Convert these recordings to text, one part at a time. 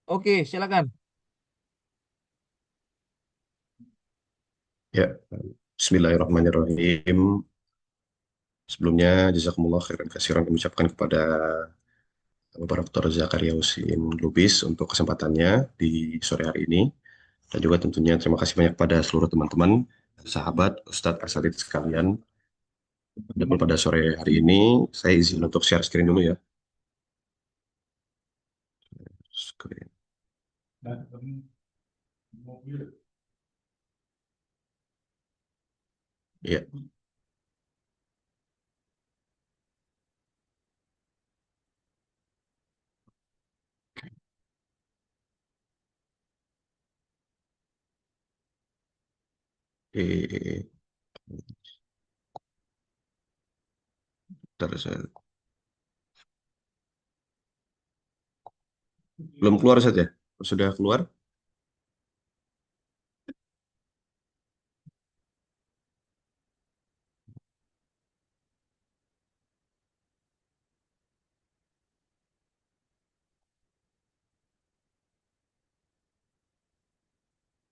Oke, silakan. Ya, Bismillahirrahmanirrahim. Sebelumnya, jazakumullah khairan kasiran kami ucapkan kepada Bapak Dr. Zakaria Husin Lubis untuk kesempatannya di sore hari ini. Dan juga tentunya terima kasih banyak pada seluruh teman-teman, sahabat, Ustadz Asatidz sekalian. Adapun pada sore hari ini, saya izin untuk share screen dulu ya. Screen. Ya, eh, bentar, belum keluar saja. Sudah keluar?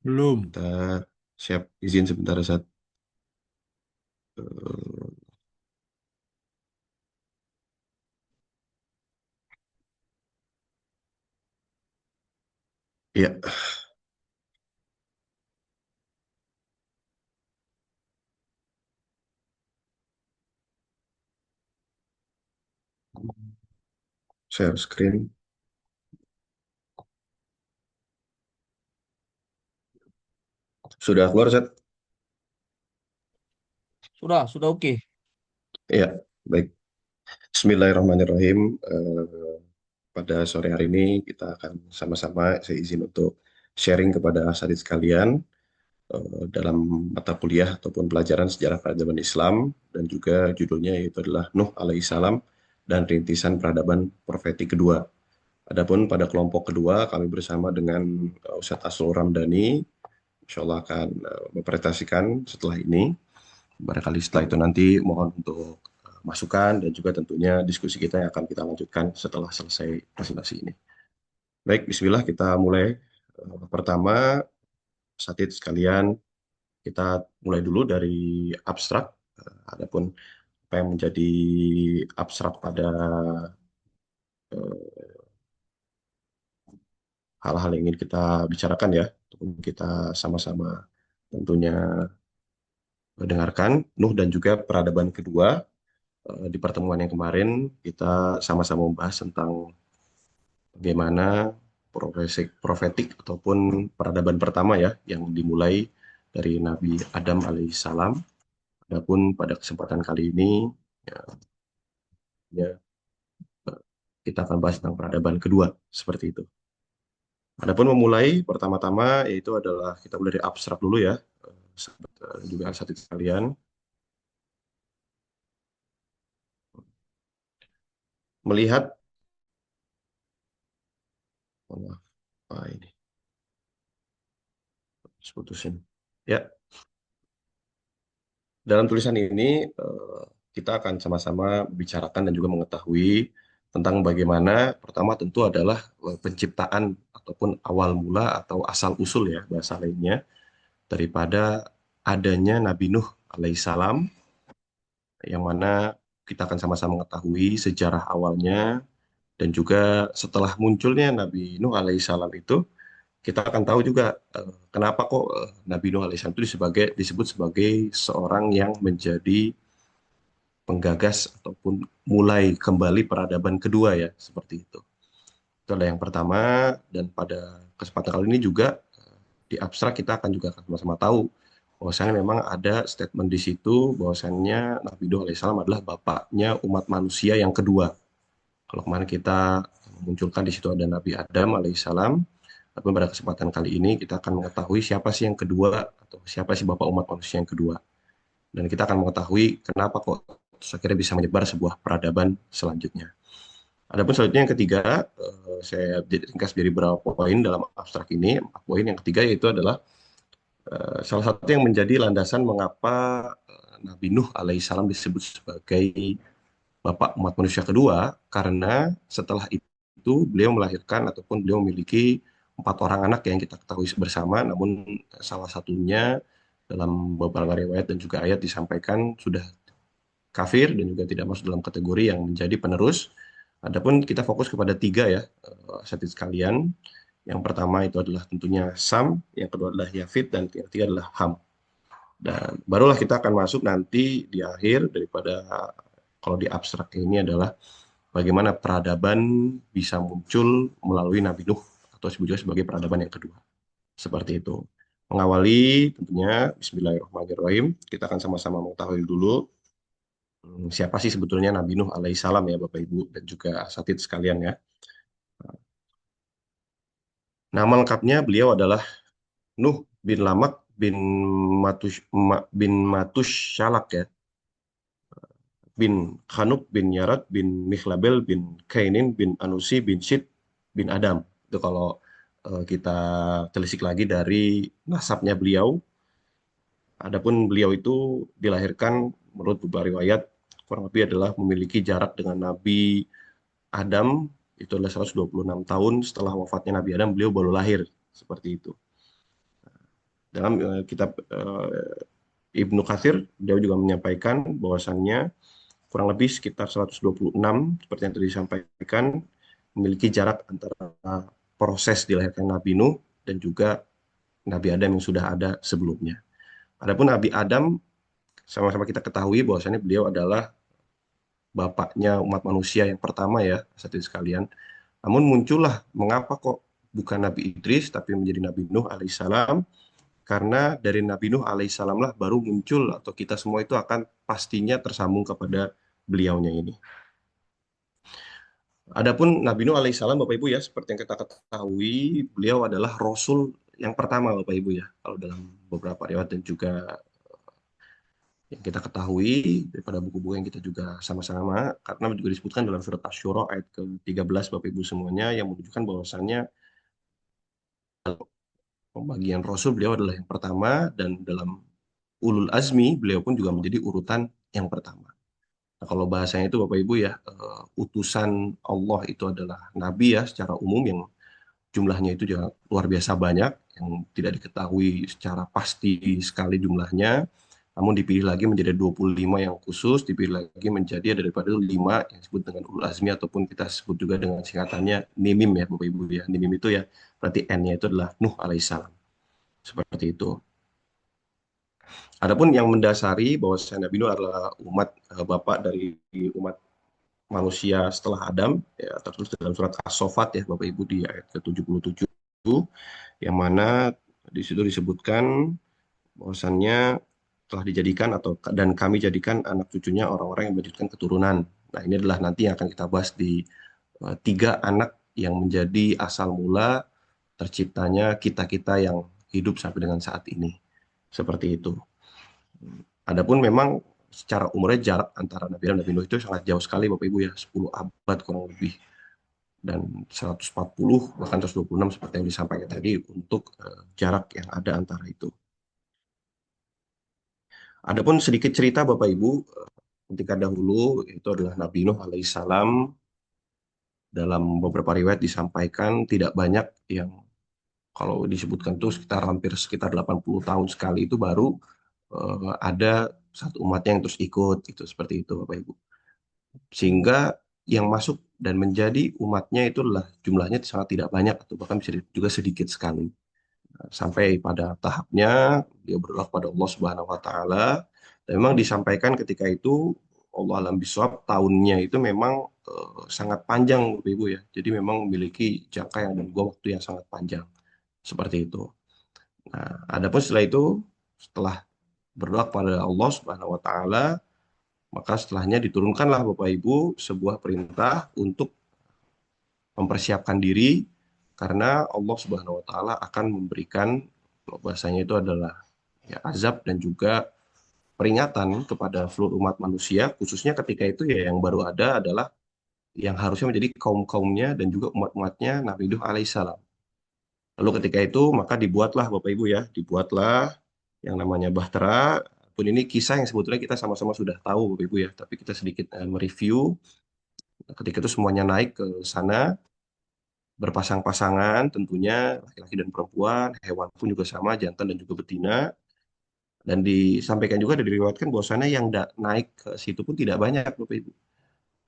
Belum. Bentar, siap. Izin sebentar, Ustadz. Ya, share screen. Sudah keluar, Ustadz? Sudah oke. Ya, baik. Bismillahirrahmanirrahim. Pada sore hari ini kita akan sama-sama, saya izin untuk sharing kepada adik sekalian dalam mata kuliah ataupun pelajaran sejarah peradaban Islam, dan juga judulnya yaitu adalah Nuh alaihissalam dan rintisan peradaban profeti kedua. Adapun pada kelompok kedua kami bersama dengan Ustadz Asrul Ramdhani, insya Allah akan mempresentasikan setelah ini. Barangkali setelah itu nanti mohon untuk masukan dan juga tentunya diskusi kita yang akan kita lanjutkan setelah selesai presentasi ini. Baik, Bismillah kita mulai. Pertama, Satid sekalian, kita mulai dulu dari abstrak. Adapun apa yang menjadi abstrak pada eh, hal-hal yang ingin kita bicarakan ya, untuk kita sama-sama tentunya mendengarkan Nuh dan juga peradaban kedua. Di pertemuan yang kemarin kita sama-sama membahas tentang bagaimana profetik ataupun peradaban pertama ya yang dimulai dari Nabi Adam alaihissalam. Adapun pada kesempatan kali ini ya, ya, kita akan bahas tentang peradaban kedua seperti itu. Adapun memulai pertama-tama yaitu adalah kita mulai dari abstrak dulu ya, sahabat, juga satu sekalian melihat, oh, maaf, ini putusin. Ya, dalam tulisan ini kita akan sama-sama bicarakan dan juga mengetahui tentang bagaimana pertama tentu adalah penciptaan ataupun awal mula atau asal usul ya bahasa lainnya daripada adanya Nabi Nuh alaihissalam, yang mana kita akan sama-sama mengetahui sejarah awalnya dan juga setelah munculnya Nabi Nuh alaihissalam itu kita akan tahu juga kenapa kok Nabi Nuh alaihissalam itu disebut sebagai seorang yang menjadi penggagas ataupun mulai kembali peradaban kedua ya seperti itu. Itu adalah yang pertama, dan pada kesempatan kali ini juga di abstrak kita akan juga sama-sama tahu bahwasanya memang ada statement di situ bahwasannya Nabi Nuh alaihissalam adalah bapaknya umat manusia yang kedua. Kalau kemarin kita memunculkan di situ ada Nabi Adam alaihissalam, tapi pada kesempatan kali ini kita akan mengetahui siapa sih yang kedua atau siapa sih bapak umat manusia yang kedua. Dan kita akan mengetahui kenapa kok terus akhirnya bisa menyebar sebuah peradaban selanjutnya. Adapun selanjutnya yang ketiga, saya ringkas dari beberapa poin dalam abstrak ini. Poin yang ketiga yaitu adalah salah satu yang menjadi landasan mengapa Nabi Nuh alaihissalam disebut sebagai bapak umat manusia kedua, karena setelah itu itu beliau melahirkan ataupun beliau memiliki 4 orang anak yang kita ketahui bersama, namun salah satunya dalam beberapa riwayat dan juga ayat disampaikan sudah kafir dan juga tidak masuk dalam kategori yang menjadi penerus. Adapun kita fokus kepada tiga ya, asatidz sekalian. Yang pertama itu adalah tentunya Sam, yang kedua adalah Yafid, dan yang ketiga adalah Ham. Dan barulah kita akan masuk nanti di akhir daripada kalau di abstrak ini adalah bagaimana peradaban bisa muncul melalui Nabi Nuh atau disebut juga sebagai peradaban yang kedua. Seperti itu. Mengawali tentunya Bismillahirrahmanirrahim. Kita akan sama-sama mengetahui dulu siapa sih sebetulnya Nabi Nuh alaihissalam ya Bapak Ibu dan juga asatidz sekalian ya. Nama lengkapnya beliau adalah Nuh bin Lamak bin bin Matush Shalak ya, bin Khanuk bin Yarat bin Mikhlabel bin Kainin bin Anusi bin Syed bin Adam. Itu kalau kita telisik lagi dari nasabnya beliau. Adapun beliau itu dilahirkan menurut beberapa riwayat kurang lebih adalah memiliki jarak dengan Nabi Adam itu adalah 126 tahun setelah wafatnya Nabi Adam beliau baru lahir seperti itu. Dalam kitab Ibnu Katsir dia juga menyampaikan bahwasannya kurang lebih sekitar 126 seperti yang tadi disampaikan memiliki jarak antara proses dilahirkan Nabi Nuh dan juga Nabi Adam yang sudah ada sebelumnya. Adapun Nabi Adam sama-sama kita ketahui bahwasannya beliau adalah bapaknya umat manusia yang pertama ya, saudara sekalian. Namun muncullah mengapa kok bukan Nabi Idris tapi menjadi Nabi Nuh alaihissalam? Karena dari Nabi Nuh alaihissalam lah baru muncul atau kita semua itu akan pastinya tersambung kepada beliaunya ini. Adapun Nabi Nuh alaihissalam Bapak Ibu ya, seperti yang kita ketahui, beliau adalah Rasul yang pertama Bapak Ibu ya. Kalau dalam beberapa riwayat dan juga yang kita ketahui daripada buku-buku yang kita juga sama-sama, karena juga disebutkan dalam surat Asy-Syura ayat ke-13 Bapak Ibu semuanya yang menunjukkan bahwasannya pembagian Rasul beliau adalah yang pertama dan dalam Ulul Azmi beliau pun juga menjadi urutan yang pertama. Nah, kalau bahasanya itu Bapak Ibu ya, utusan Allah itu adalah Nabi ya secara umum yang jumlahnya itu juga luar biasa banyak yang tidak diketahui secara pasti sekali jumlahnya. Namun dipilih lagi menjadi 25 yang khusus, dipilih lagi menjadi daripada 5 yang disebut dengan Ulul Azmi ataupun kita sebut juga dengan singkatannya NIMIM ya Bapak Ibu ya. NIMIM itu ya berarti N-nya itu adalah Nuh alaihissalam. Seperti itu. Adapun yang mendasari bahwa Nabi Nuh adalah umat bapak dari umat manusia setelah Adam ya tertulis dalam surat As-Saffat ya Bapak Ibu di ayat ke-77 yang mana di situ disebutkan bahwasannya telah dijadikan atau dan kami jadikan anak cucunya orang-orang yang menjadikan keturunan. Nah, ini adalah nanti yang akan kita bahas di tiga anak yang menjadi asal mula terciptanya kita-kita yang hidup sampai dengan saat ini. Seperti itu. Adapun memang secara umurnya jarak antara Nabi Adam dan Nabi Nuh itu sangat jauh sekali Bapak Ibu ya, 10 abad kurang lebih. Dan 140 bahkan 126 seperti yang disampaikan tadi untuk jarak yang ada antara itu. Adapun sedikit cerita Bapak Ibu, ketika dahulu itu adalah Nabi Nuh alaihissalam dalam beberapa riwayat disampaikan tidak banyak yang kalau disebutkan itu sekitar 80 tahun sekali itu baru ada satu umatnya yang terus ikut itu seperti itu Bapak Ibu. Sehingga yang masuk dan menjadi umatnya itu adalah jumlahnya sangat tidak banyak atau bahkan bisa juga sedikit sekali. Sampai pada tahapnya dia berdoa kepada Allah Subhanahu wa taala dan memang disampaikan ketika itu Allah alam bisawab tahunnya itu memang sangat panjang Bapak Ibu ya. Jadi memang memiliki jangka yang dan gua waktu yang sangat panjang seperti itu. Nah, adapun setelah itu setelah berdoa kepada Allah Subhanahu wa taala maka setelahnya diturunkanlah Bapak Ibu sebuah perintah untuk mempersiapkan diri karena Allah Subhanahu wa taala akan memberikan bahasanya itu adalah ya, azab dan juga peringatan kepada seluruh umat manusia khususnya ketika itu ya yang baru ada adalah yang harusnya menjadi kaum-kaumnya dan juga umat-umatnya Nabi Nuh alaihissalam. Lalu ketika itu maka dibuatlah Bapak Ibu ya, dibuatlah yang namanya Bahtera. Pun ini kisah yang sebetulnya kita sama-sama sudah tahu Bapak Ibu ya, tapi kita sedikit mereview ketika itu semuanya naik ke sana berpasang-pasangan tentunya laki-laki dan perempuan, hewan pun juga sama, jantan dan juga betina. Dan disampaikan juga dan diriwayatkan bahwasannya yang naik ke situ pun tidak banyak, Bapak Ibu.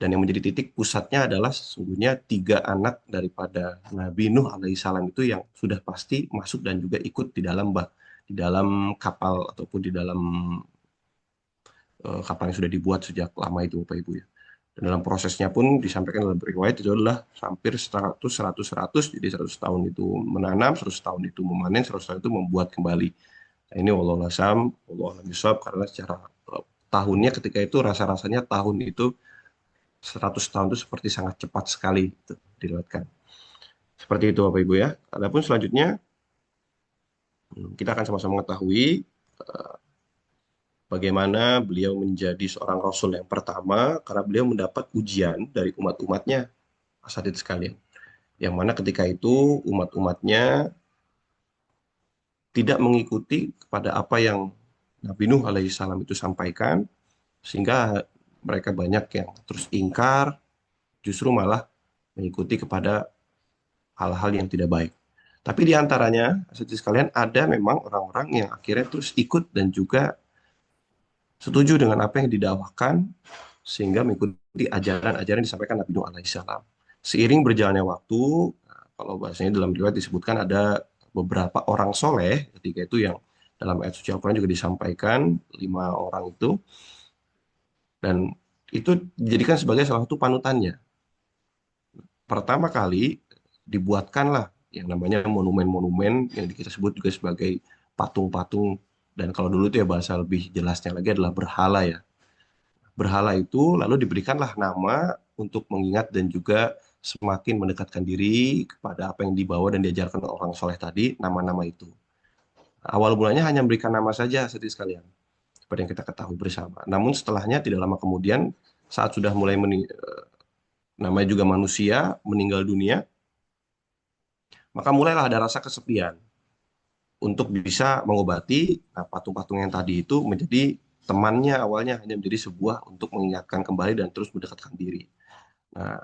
Dan yang menjadi titik pusatnya adalah sesungguhnya tiga anak daripada Nabi Nuh alaihissalam itu yang sudah pasti masuk dan juga ikut di dalam kapal ataupun di dalam kapal yang sudah dibuat sejak lama itu, Bapak Ibu ya. Dan dalam prosesnya pun disampaikan dalam riwayat itu adalah hampir 100 100 100, jadi 100 tahun itu menanam, 100 tahun itu memanen, 100 tahun itu membuat kembali. Nah, ini wallahu alam, wallahu alam bisawab, karena secara tahunnya ketika itu rasa-rasanya tahun itu 100 tahun itu seperti sangat cepat sekali itu dilewatkan. Seperti itu Bapak Ibu ya. Adapun selanjutnya kita akan sama-sama mengetahui bagaimana beliau menjadi seorang rasul yang pertama karena beliau mendapat ujian dari umat-umatnya, asatidz sekalian. Yang mana ketika itu umat-umatnya tidak mengikuti kepada apa yang Nabi Nuh alaihissalam itu sampaikan, sehingga mereka banyak yang terus ingkar, justru malah mengikuti kepada hal-hal yang tidak baik. Tapi di antaranya, seperti sekalian, ada memang orang-orang yang akhirnya terus ikut dan juga setuju dengan apa yang didakwahkan, sehingga mengikuti ajaran-ajaran yang disampaikan Nabi Nuh alaihissalam. Seiring berjalannya waktu, nah, kalau bahasanya dalam riwayat disebutkan ada beberapa orang soleh, ketika itu yang dalam ayat suci Al-Quran juga disampaikan, 5 orang itu, dan itu dijadikan sebagai salah satu panutannya. Pertama kali dibuatkanlah yang namanya monumen-monumen yang kita sebut juga sebagai patung-patung, dan kalau dulu itu ya bahasa lebih jelasnya lagi adalah berhala ya. Berhala itu lalu diberikanlah nama untuk mengingat dan juga semakin mendekatkan diri kepada apa yang dibawa dan diajarkan oleh orang soleh tadi, nama-nama itu. Awal mulanya hanya memberikan nama saja seperti sekalian, seperti yang kita ketahui bersama. Namun setelahnya tidak lama kemudian saat sudah mulai namanya juga manusia meninggal dunia, maka mulailah ada rasa kesepian untuk bisa mengobati. Nah, patung-patung yang tadi itu menjadi temannya, awalnya hanya menjadi sebuah untuk mengingatkan kembali dan terus mendekatkan diri. Nah,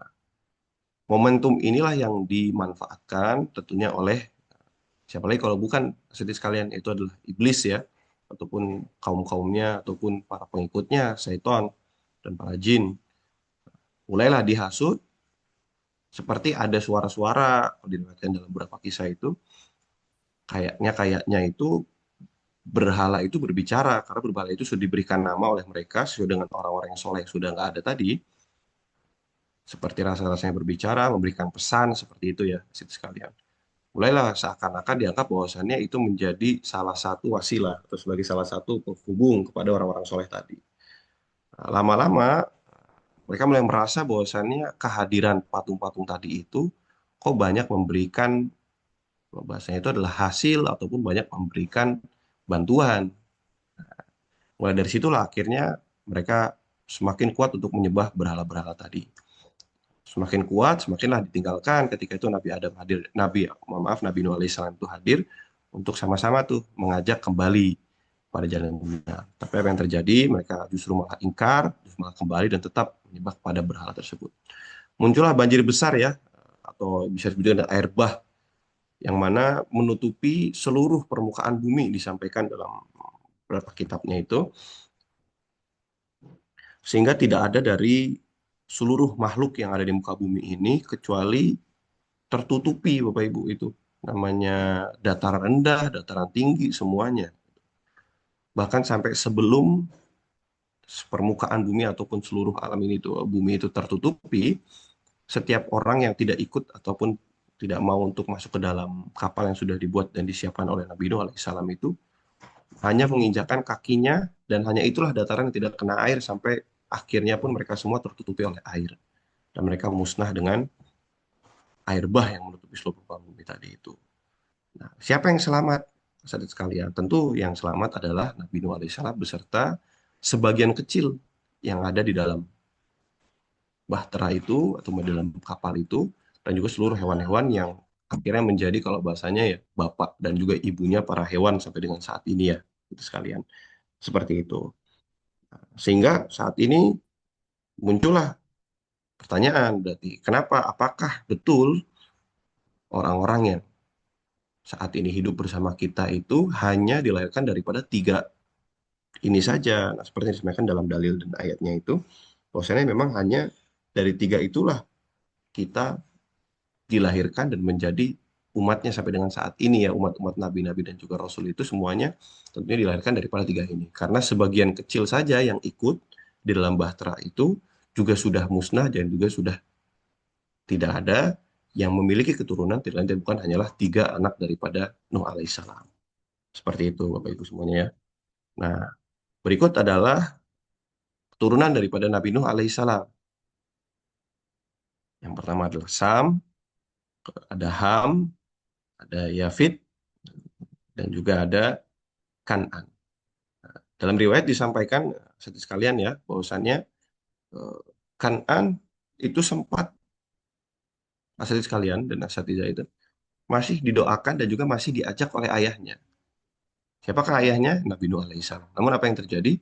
momentum inilah yang dimanfaatkan tentunya oleh siapa lagi kalau bukan seperti sekalian itu adalah iblis ya, ataupun kaum-kaumnya ataupun para pengikutnya, syaitan dan para jin. Mulailah dihasut seperti ada suara-suara diriwayatkan dalam beberapa kisah itu, kayaknya itu berhala itu berbicara karena berhala itu sudah diberikan nama oleh mereka sesuai dengan orang-orang yang soleh yang sudah nggak ada tadi, seperti rasa-rasanya berbicara memberikan pesan seperti itu ya sekalian. Mulailah seakan-akan dianggap bahwasannya itu menjadi salah satu wasilah atau sebagai salah satu penghubung kepada orang-orang soleh tadi. Nah, lama-lama mereka mulai merasa bahwasannya kehadiran patung-patung tadi itu kok banyak memberikan, bahasanya itu adalah hasil ataupun banyak memberikan bantuan. Mulai dari situlah akhirnya mereka semakin kuat untuk menyembah berhala-berhala tadi. Semakin kuat, semakinlah ditinggalkan ketika itu Nabi Adam hadir, mohon maaf, Nabi Nuh alaihissalam itu hadir untuk sama-sama tuh mengajak kembali pada jalan dunia. Tapi apa yang terjadi? Mereka justru malah ingkar, justru malah kembali dan tetap menyembah pada berhala tersebut. Muncullah banjir besar ya, atau bisa disebut dengan air bah, yang mana menutupi seluruh permukaan bumi disampaikan dalam beberapa kitabnya itu, sehingga tidak ada dari seluruh makhluk yang ada di muka bumi ini kecuali tertutupi Bapak Ibu itu. Namanya dataran rendah, dataran tinggi semuanya. Bahkan sampai sebelum permukaan bumi ataupun seluruh alam ini itu bumi itu tertutupi, setiap orang yang tidak ikut ataupun tidak mau untuk masuk ke dalam kapal yang sudah dibuat dan disiapkan oleh Nabi Nuh alaihissalam itu hanya menginjakkan kakinya, dan hanya itulah dataran yang tidak kena air sampai akhirnya pun mereka semua tertutupi oleh air dan mereka musnah dengan air bah yang menutupi seluruh permukaan bumi tadi itu. Nah, siapa yang selamat? Saudara sekalian, tentu yang selamat adalah Nabi Nuh alaihissalam beserta sebagian kecil yang ada di dalam bahtera itu atau di dalam kapal itu, dan juga seluruh hewan-hewan yang akhirnya menjadi kalau bahasanya ya bapak dan juga ibunya para hewan sampai dengan saat ini ya, itu sekalian. Seperti itu. Sehingga saat ini muncullah pertanyaan berarti kenapa? Apakah betul orang-orang yang saat ini hidup bersama kita itu hanya dilahirkan daripada tiga ini saja. Nah, seperti yang disampaikan dalam dalil dan ayatnya itu, bahwasanya memang hanya dari tiga itulah kita dilahirkan dan menjadi umatnya sampai dengan saat ini ya, umat-umat nabi-nabi dan juga rasul itu semuanya tentunya dilahirkan daripada tiga ini. Karena sebagian kecil saja yang ikut di dalam bahtera itu juga sudah musnah dan juga sudah tidak ada yang memiliki keturunan tidak lain dan bukan hanyalah tiga anak daripada Nuh alaihissalam. Seperti itu Bapak Ibu semuanya ya. Nah, berikut adalah keturunan daripada Nabi Nuh alaihissalam. Yang pertama adalah Sam, ada Ham, ada Yafid, dan juga ada Kanan. Dalam riwayat disampaikan, seperti sekalian ya, bahwasannya eh, Kanan itu sempat, asal sekalian dan asatidzah itu, masih didoakan dan juga masih diajak oleh ayahnya. Siapakah ayahnya? Nabi Nuh alaihissalam. Namun apa yang terjadi?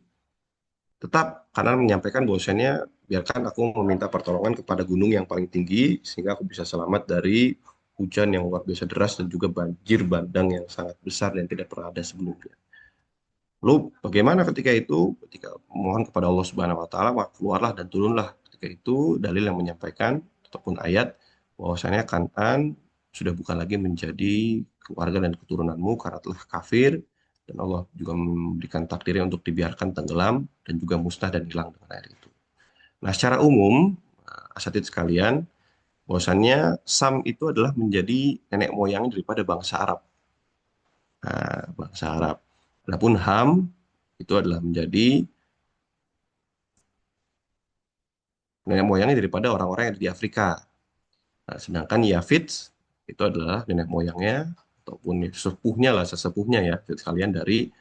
Tetap Kanan menyampaikan bahwasannya, biarkan aku meminta pertolongan kepada gunung yang paling tinggi, sehingga aku bisa selamat dari hujan yang luar biasa deras dan juga banjir bandang yang sangat besar dan tidak pernah ada sebelumnya. Lalu bagaimana ketika itu? Ketika mohon kepada Allah Subhanahu wa taala, maka keluarlah dan turunlah ketika itu dalil yang menyampaikan ataupun ayat bahwasanya Kanan sudah bukan lagi menjadi keluarga dan keturunanmu karena telah kafir dan Allah juga memberikan takdirnya untuk dibiarkan tenggelam dan juga musnah dan hilang dengan air itu. Nah, secara umum asatidz sekalian, bahwasannya Sam itu adalah menjadi nenek moyang daripada bangsa Arab. Nah, bangsa Arab. Adapun Ham itu adalah menjadi nenek moyangnya daripada orang-orang yang ada di Afrika. Nah, sedangkan Yafits itu adalah nenek moyangnya ataupun sesepuhnya lah, sesepuhnya ya, sekalian dari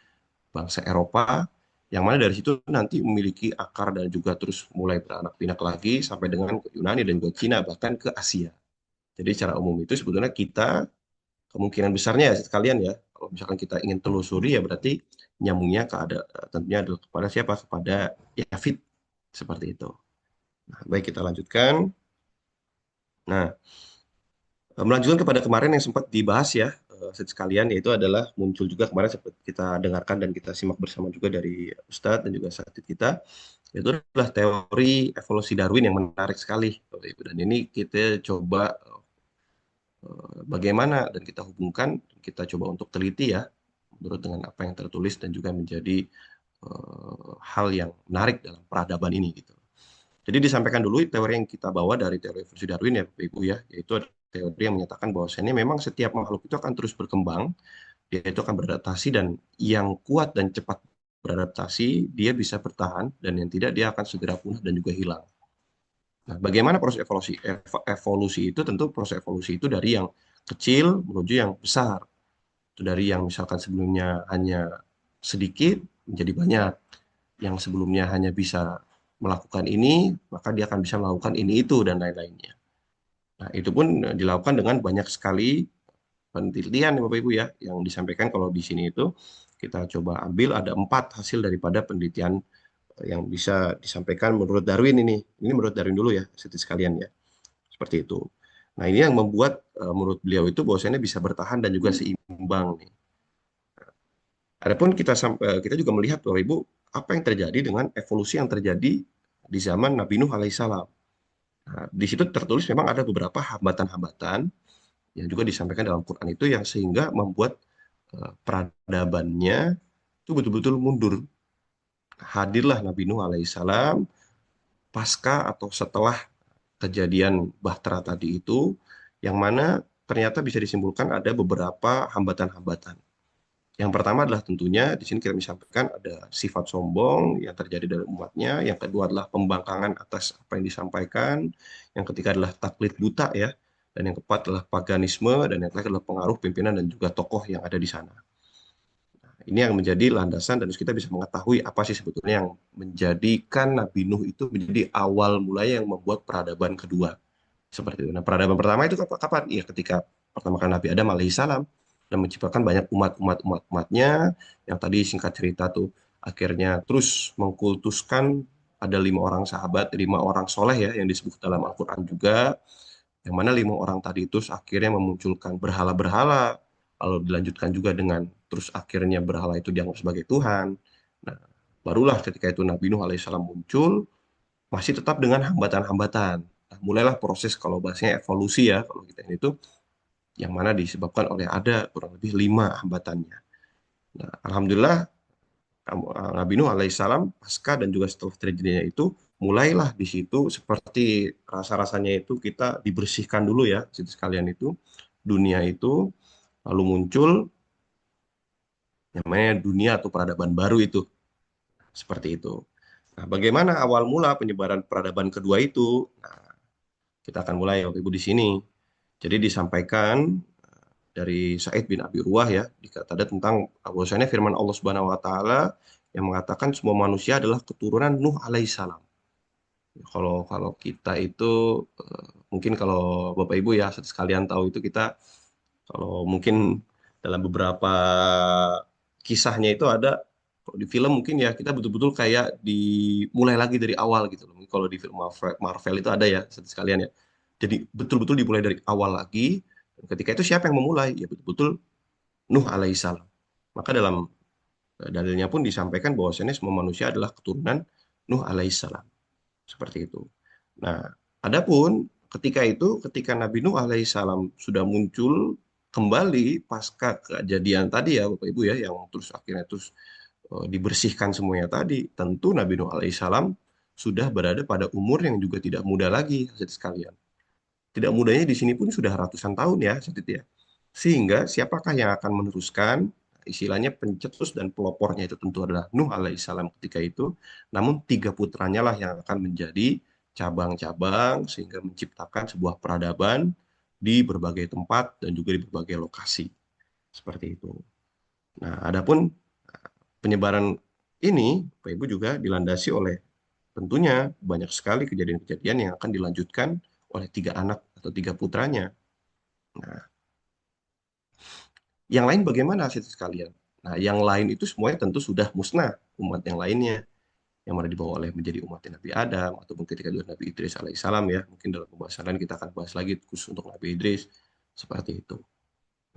bangsa Eropa, yang mana dari situ nanti memiliki akar dan juga terus mulai beranak pinak lagi sampai dengan ke Yunani dan juga Cina, bahkan ke Asia. Jadi secara umum itu sebetulnya kita kemungkinan besarnya ya sekalian ya, kalau misalkan kita ingin telusuri ya berarti nyambungnya ke ada tentunya adalah kepada siapa? Kepada Yafit seperti itu. Nah, baik kita lanjutkan. Nah, melanjutkan kepada kemarin yang sempat dibahas ya, sekalian, yaitu adalah muncul juga kemarin sempat kita dengarkan dan kita simak bersama juga dari Ustadz dan juga Satid kita, yaitu adalah teori evolusi Darwin yang menarik sekali. Bapak Ibu. Dan ini kita coba bagaimana dan kita hubungkan, kita coba untuk teliti ya, menurut dengan apa yang tertulis dan juga menjadi hal yang menarik dalam peradaban ini gitu. Jadi disampaikan dulu teori yang kita bawa dari teori evolusi Darwin ya, Bapak Ibu ya, yaitu ada teori yang menyatakan bahwasanya memang setiap makhluk itu akan terus berkembang, dia itu akan beradaptasi dan yang kuat dan cepat beradaptasi dia bisa bertahan dan yang tidak dia akan segera punah dan juga hilang. Nah, bagaimana proses evolusi? Evolusi itu tentu proses evolusi itu dari yang kecil menuju yang besar. Itu dari yang misalkan sebelumnya hanya sedikit menjadi banyak, yang sebelumnya hanya bisa melakukan ini, maka dia akan bisa melakukan ini itu dan lain-lainnya. Nah, itu pun dilakukan dengan banyak sekali penelitian ya Bapak Ibu ya, yang disampaikan kalau di sini itu kita coba ambil ada 4 hasil daripada penelitian yang bisa disampaikan menurut Darwin ini. Ini menurut Darwin dulu ya, sedikit sekalian ya. Seperti itu. Nah, ini yang membuat menurut beliau itu bahwasanya bisa bertahan dan juga seimbang nih. Adapun kita juga melihat Bapak Ibu apa yang terjadi dengan evolusi yang terjadi di zaman Nabi Nuh alaihissalam. Nah, di situ tertulis memang ada beberapa hambatan-hambatan yang juga disampaikan dalam Quran itu yang sehingga membuat peradabannya itu betul-betul mundur. Hadirlah Nabi Nuh alaihissalam pasca atau setelah kejadian Bahtera tadi itu, yang mana ternyata bisa disimpulkan ada beberapa hambatan-hambatan. Yang pertama adalah tentunya di sini kita sampaikan ada sifat sombong yang terjadi dalam umatnya. Yang kedua adalah pembangkangan atas apa yang disampaikan. Yang ketiga adalah taklid buta ya. Dan yang keempat adalah paganisme. Dan yang terakhir adalah pengaruh pimpinan dan juga tokoh yang ada di sana. Ini yang menjadi landasan dan kita bisa mengetahui apa sih sebetulnya yang menjadikan Nabi Nuh itu menjadi awal mulai yang membuat peradaban kedua. Seperti itu. Nah, peradaban pertama itu kapan? Ya, ketika pertama kali Nabi Adam alaihissalam dan menciptakan banyak umatnya yang tadi singkat cerita tuh akhirnya terus mengkultuskan ada 5 orang sahabat, 5 orang soleh ya yang disebut dalam Al-Quran juga. yang mana 5 orang tadi itu akhirnya memunculkan berhala-berhala, lalu dilanjutkan juga dengan terus akhirnya berhala itu dianggap sebagai Tuhan. Nah, barulah ketika itu Nabi Nuh alaihissalam muncul, masih tetap dengan hambatan-hambatan. Nah, mulailah proses kalau bahasanya evolusi ya, kalau kita ini tuh yang mana disebabkan oleh ada kurang lebih 5 hambatannya. Nah, alhamdulillah Nabi Nuh alaihissalam pasca dan juga setelah terjadinya itu mulailah di situ seperti rasa-rasanya itu kita dibersihkan dulu ya, situ sekalian itu dunia itu lalu muncul namanya dunia atau peradaban baru itu seperti itu. Nah, bagaimana awal mula penyebaran peradaban kedua itu? Nah, kita akan mulai Bapak Ibu di sini. Jadi disampaikan dari Said bin Abi Ruwah ya, dikata ada tentang bahwasanya firman Allah Subhanahu wa taala yang mengatakan semua manusia adalah keturunan Nuh alaihissalam. Kalau kalau kita itu mungkin kalau Bapak Ibu ya sekalian tahu itu kita kalau mungkin dalam beberapa kisahnya itu ada kalau di film mungkin ya kita betul-betul kayak dimulai lagi dari awal gitu loh. Kalau di film Marvel itu ada ya sekalian ya. Jadi betul-betul dimulai dari awal lagi. Dan ketika itu siapa yang memulai? Ya betul-betul Nuh alaihissalam. Maka dalam dalilnya pun disampaikan bahwasanya semua manusia adalah keturunan Nuh alaihissalam. Seperti itu. Nah, adapun ketika itu, ketika Nabi Nuh alaihissalam sudah muncul kembali pasca kejadian tadi ya Bapak Ibu ya, yang terus akhirnya terus dibersihkan semuanya tadi, tentu Nabi Nuh alaihissalam sudah berada pada umur yang juga tidak muda lagi, saudara sekalian. Tidak mudanya di sini pun sudah ratusan tahun ya, saudara ya. Sehingga siapakah yang akan meneruskan? Istilahnya pencetus dan pelopornya itu tentu adalah Nuh alaihissalam ketika itu. Namun 3 putranya lah yang akan menjadi cabang-cabang sehingga menciptakan sebuah peradaban di berbagai tempat dan juga di berbagai lokasi. Seperti itu. Nah, adapun penyebaran ini, Bapak Ibu juga dilandasi oleh tentunya banyak sekali kejadian-kejadian yang akan dilanjutkan oleh 3 anak atau 3 putranya. Nah, yang lain bagaimana hasil sekalian? Nah, yang lain itu semuanya tentu sudah musnah umat yang lainnya yang mana dibawa oleh menjadi umat Nabi Adam ataupun ketika juga Nabi Idris alaihissalam ya. Mungkin dalam pembahasan lain kita akan bahas lagi khusus untuk Nabi Idris seperti itu.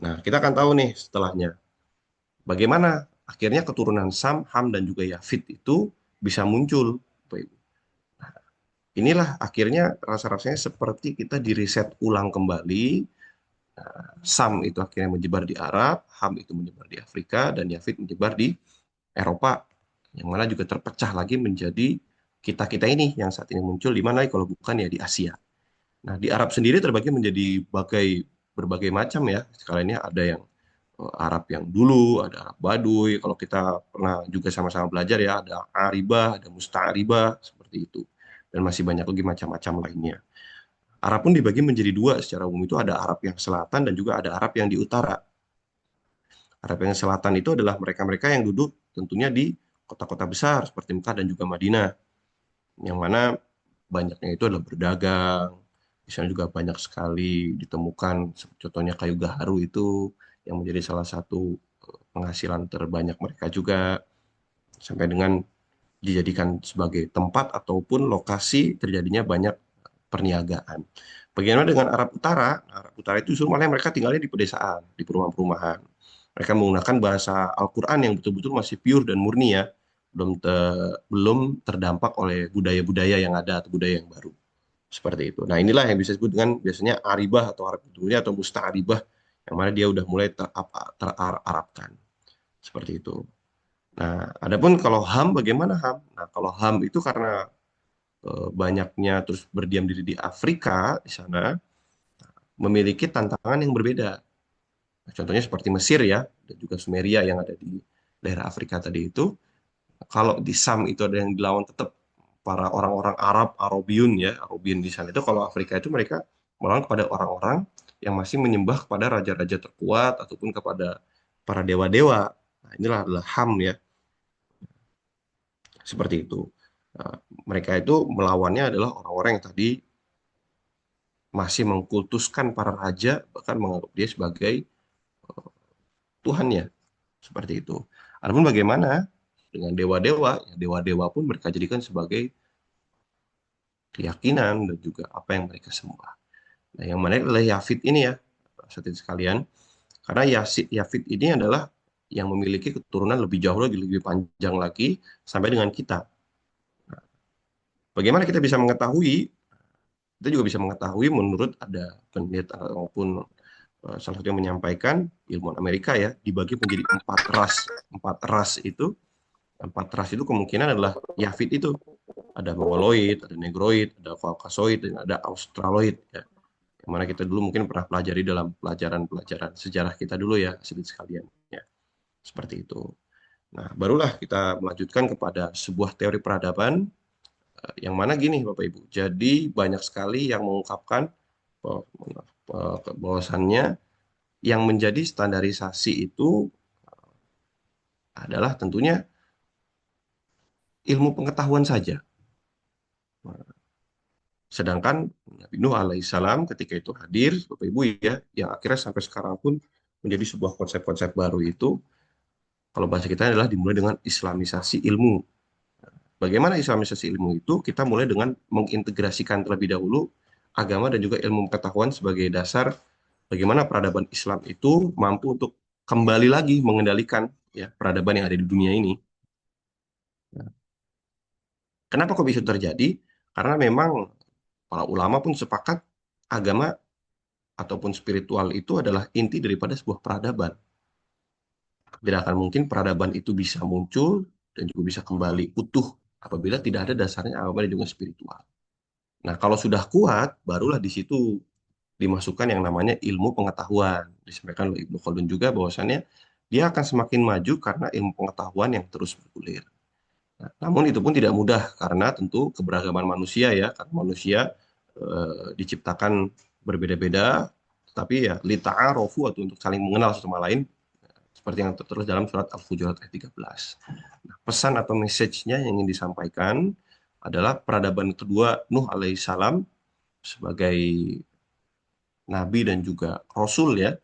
Nah, kita akan tahu nih setelahnya bagaimana akhirnya keturunan Sam, Ham dan juga Yafid itu bisa muncul. Inilah akhirnya rasa-rasanya seperti kita di reset ulang kembali. Sam itu akhirnya menyebar di Arab, Ham itu menyebar di Afrika, dan Yafid menyebar di Eropa, yang mana juga terpecah lagi menjadi kita-kita ini yang saat ini muncul di mana kalau bukan ya di Asia. Nah, di Arab sendiri terbagi menjadi berbagai macam ya. Sekalian ini ada yang Arab yang dulu, ada Arab Baduy. Kalau kita pernah juga sama-sama belajar ya, ada Aribah, ada Musta'ribah, seperti itu. Dan masih banyak lagi macam-macam lainnya. Arab pun dibagi menjadi dua secara umum itu ada Arab yang selatan dan juga ada Arab yang di utara. Arab yang selatan itu adalah mereka-mereka yang duduk tentunya di kota-kota besar seperti Mekah dan juga Madinah, yang mana banyaknya itu adalah berdagang. Di sana juga banyak sekali ditemukan, contohnya kayu gaharu itu yang menjadi salah satu penghasilan terbanyak mereka juga, sampai dengan dijadikan sebagai tempat ataupun lokasi terjadinya banyak perniagaan. Bagaimana dengan Arab Utara? Arab Utara itu justru malah mereka tinggalnya di pedesaan, di perumahan-perumahan. Mereka menggunakan bahasa Al-Quran yang betul-betul masih pure dan murni ya, belum terdampak oleh budaya-budaya yang ada atau budaya yang baru. Seperti itu. Nah, inilah yang bisa disebut dengan biasanya aribah atau Arab dunia atau musta'aribah, yang mana dia udah mulai terarabkan. Seperti itu. Nah, adapun kalau HAM bagaimana HAM? Nah, kalau HAM itu karena banyaknya terus berdiam diri di Afrika di sana memiliki tantangan yang berbeda. Nah, contohnya seperti Mesir ya dan juga Sumeria yang ada di daerah Afrika tadi itu. Kalau di Sam itu ada yang dilawan tetap para orang-orang Arab, Arabiun ya, Arabian di sana itu kalau Afrika itu mereka melawan kepada orang-orang yang masih menyembah kepada raja-raja terkuat ataupun kepada para dewa-dewa. Nah, inilah adalah HAM ya, seperti itu. Nah, mereka itu melawannya adalah orang-orang yang tadi masih mengkultuskan para raja, bahkan menganggap dia sebagai Tuhannya, seperti itu. Adapun bagaimana dengan dewa-dewa, ya, dewa-dewa pun mereka jadikan sebagai keyakinan dan juga apa yang mereka sembah. Nah, yang menarik adalah Yafid ini ya, hadirin sekalian. Karena Yafid ini adalah yang memiliki keturunan lebih jauh lagi, lebih panjang lagi sampai dengan kita. Bagaimana kita bisa mengetahui? Kita juga bisa mengetahui menurut ada penelitian maupun salah satu yang menyampaikan ilmuwan Amerika ya dibagi menjadi empat ras. Empat ras itu kemungkinan adalah Yafid itu ada Mongoloid, ada Negroid, ada Caucasoid, dan ada Australoid ya. Yang mana kita dulu mungkin pernah pelajari dalam pelajaran-pelajaran sejarah kita dulu ya, sedikit sekalian ya. Seperti itu. Nah, barulah kita melanjutkan kepada sebuah teori peradaban yang mana gini Bapak Ibu. Jadi banyak sekali yang mengungkapkan bahwasannya yang menjadi standarisasi itu adalah tentunya ilmu pengetahuan saja. Sedangkan Nabi Nuh alaihissalam ketika itu hadir, Bapak Ibu ya, yang akhirnya sampai sekarang pun menjadi sebuah konsep-konsep baru itu, kalau bahasa kita adalah dimulai dengan Islamisasi ilmu. Bagaimana Islamisasi ilmu itu? Kita mulai dengan mengintegrasikan terlebih dahulu agama dan juga ilmu pengetahuan sebagai dasar bagaimana peradaban Islam itu mampu untuk kembali lagi mengendalikan ya peradaban yang ada di dunia ini. Nah, kenapa kok bisa terjadi? Karena memang para ulama pun sepakat agama ataupun spiritual itu adalah inti daripada sebuah peradaban. Tidak akan mungkin peradaban itu bisa muncul dan juga bisa kembali utuh apabila tidak ada dasarnya agama dan juga spiritual. Nah, kalau sudah kuat, barulah di situ dimasukkan yang namanya ilmu pengetahuan. Disampaikan oleh Ibnu Khaldun juga bahwasannya dia akan semakin maju karena ilmu pengetahuan yang terus bergulir. Nah, namun itu pun tidak mudah karena tentu keberagaman manusia ya, karena manusia diciptakan berbeda-beda, tapi ya lita'arofu atau untuk saling mengenal satu sama lain seperti yang tertulis dalam surat Al-Hujurat ayat 13. Nah, pesan atau message-nya yang ingin disampaikan adalah peradaban kedua Nuh alaihissalam sebagai nabi dan juga rasul ya,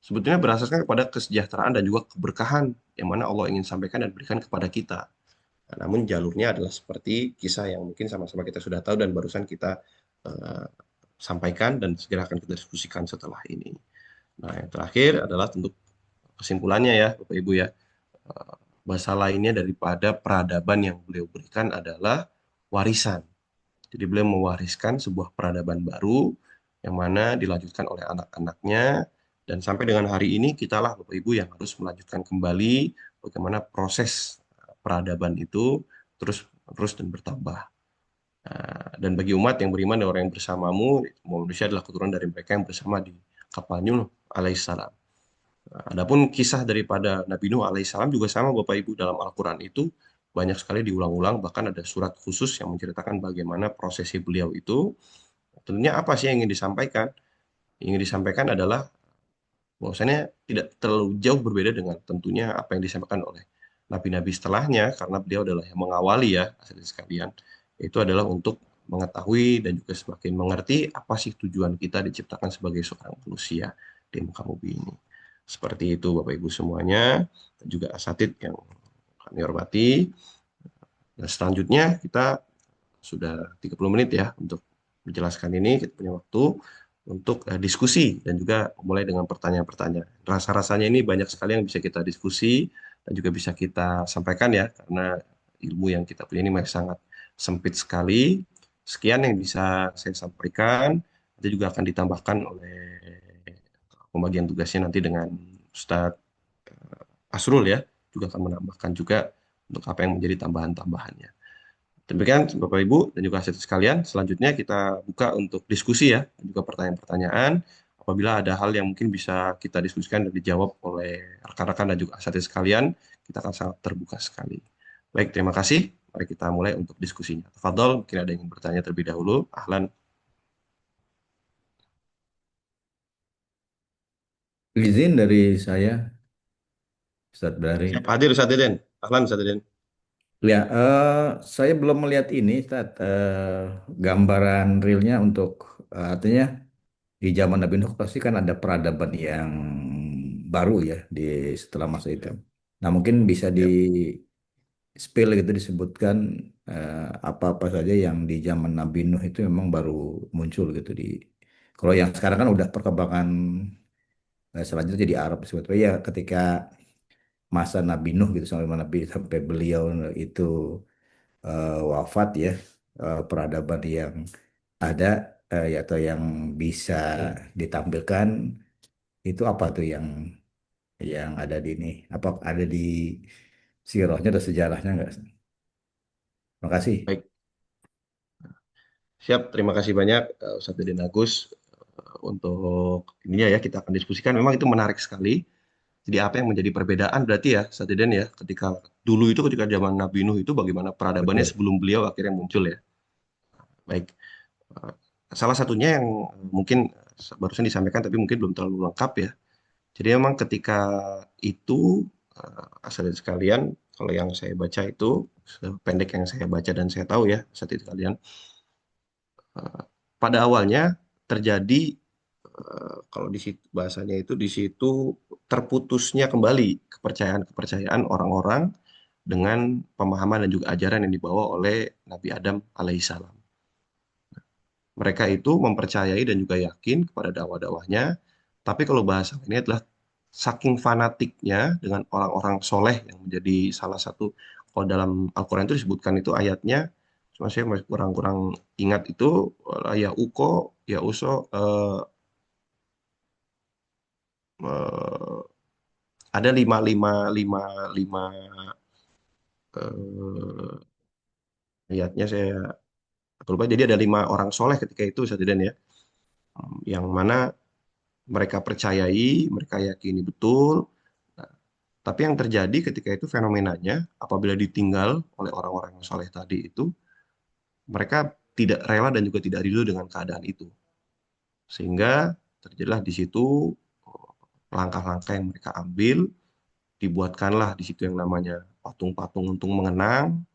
sebetulnya berasaskan kepada kesejahteraan dan juga keberkahan yang mana Allah ingin sampaikan dan berikan kepada kita. Nah, namun jalurnya adalah seperti kisah yang mungkin sama-sama kita sudah tahu dan barusan kita eh, sampaikan dan segera akan kita diskusikan setelah ini. Nah, yang terakhir adalah tentu kesimpulannya ya, Bapak Ibu ya. Bahasa lainnya daripada peradaban yang beliau berikan adalah warisan. Jadi beliau mewariskan sebuah peradaban baru yang mana dilanjutkan oleh anak-anaknya dan sampai dengan hari ini kitalah Bapak Ibu yang harus melanjutkan kembali bagaimana proses peradaban itu terus terus dan bertambah. Dan bagi umat yang beriman dan orang yang bersamamu, manusia adalah keturunan dari mereka yang bersama di kapal Nuh alaihissalam. Adapun kisah daripada Nabi Nuh alaihissalam juga sama Bapak Ibu dalam Al-Quran itu banyak sekali diulang-ulang, bahkan ada surat khusus yang menceritakan bagaimana prosesi beliau itu. Tentunya apa sih yang ingin disampaikan? Yang ingin disampaikan adalah bahwasannya tidak terlalu jauh berbeda dengan tentunya apa yang disampaikan oleh nabi-nabi setelahnya, karena beliau adalah yang mengawali ya, hadirin sekalian, itu adalah untuk mengetahui dan juga semakin mengerti apa sih tujuan kita diciptakan sebagai seorang manusia di muka bumi ini. Seperti itu Bapak Ibu semuanya, dan juga asatid yang kami hormati. Dan selanjutnya kita sudah 30 menit ya untuk menjelaskan ini. Kita punya waktu untuk diskusi dan juga mulai dengan pertanyaan-pertanyaan. Rasa-rasanya ini banyak sekali yang bisa kita diskusi dan juga bisa kita sampaikan ya, karena ilmu yang kita punya ini masih sangat sempit sekali. Sekian yang bisa saya sampaikan. Nanti juga akan ditambahkan oleh pembagian tugasnya nanti dengan Ustadz Asrul ya, juga akan menambahkan juga untuk apa yang menjadi tambahan-tambahannya. Demikian Bapak Ibu dan juga asisten sekalian, selanjutnya kita buka untuk diskusi ya, dan juga pertanyaan-pertanyaan. Apabila ada hal yang mungkin bisa kita diskusikan dan dijawab oleh rekan-rekan dan juga asisten sekalian, kita akan sangat terbuka sekali. Baik, terima kasih. Mari kita mulai untuk diskusinya. Tafadhol, mungkin ada yang ingin bertanya terlebih dahulu. Ahlan. Izin dari saya, Ustadz Siap Brari. hadir Ustaz Deden. Ahlan Ustaz Deden. Ya, saya belum melihat ini, Ustadz, gambaran realnya untuk artinya di zaman Nabi Nuh pasti kan ada peradaban yang baru ya di setelah masa itu. Siap, Nah, mungkin bisa di siap. spill gitu disebutkan apa-apa saja yang di zaman Nabi Nuh itu memang baru muncul gitu di. Kalau yang sekarang kan udah perkembangan selanjutnya jadi Arab sebetulnya ya ketika masa Nabi Nuh gitu sampai beliau itu wafat ya, peradaban yang ada ya, atau yang bisa ditampilkan itu apa tuh yang ada di ini, apa ada di sirahnya atau sejarahnya nggak? Terima kasih. Baik, siap. Terima kasih banyak Ustadz Deddy Agus untuk ininya ya kita akan diskusikan. Memang itu menarik sekali. Jadi apa yang menjadi perbedaan berarti ya Ustadz Deden ya ketika dulu itu ketika zaman Nabi Nuh itu bagaimana peradabannya Betul. sebelum beliau akhirnya muncul ya. Baik. Eh, Salah satunya yang mungkin barusan disampaikan tapi mungkin belum terlalu lengkap ya. Jadi memang ketika itu asal sekalian kalau yang saya baca itu pendek yang saya baca dan saya tahu ya saat itu kalian pada awalnya terjadi kalau di situ bahasanya itu di situ terputusnya kembali kepercayaan-kepercayaan orang-orang dengan pemahaman dan juga ajaran yang dibawa oleh Nabi Adam alaihissalam. Mereka itu mempercayai dan juga yakin kepada dakwah-dakwahnya, tapi kalau bahasa ini adalah saking fanatiknya dengan orang-orang soleh yang menjadi salah satu, kalau dalam Al-Quran itu disebutkan itu ayatnya, cuma saya masih kurang-kurang ingat itu, ya uko, ya uso, eh, ada lima, lima, lima, lima eh, ayatnya saya lupa. Jadi ada 5 orang soleh ketika itu, Ustaz Didan ya, yang mana mereka percayai, mereka yakini betul. Nah, tapi yang terjadi ketika itu fenomenanya, apabila ditinggal oleh orang-orang yang soleh tadi itu, mereka tidak rela dan juga tidak ridho dengan keadaan itu. Sehingga terjadilah di situ langkah-langkah yang mereka ambil, dibuatkanlah di situ yang namanya patung-patung untuk mengenang.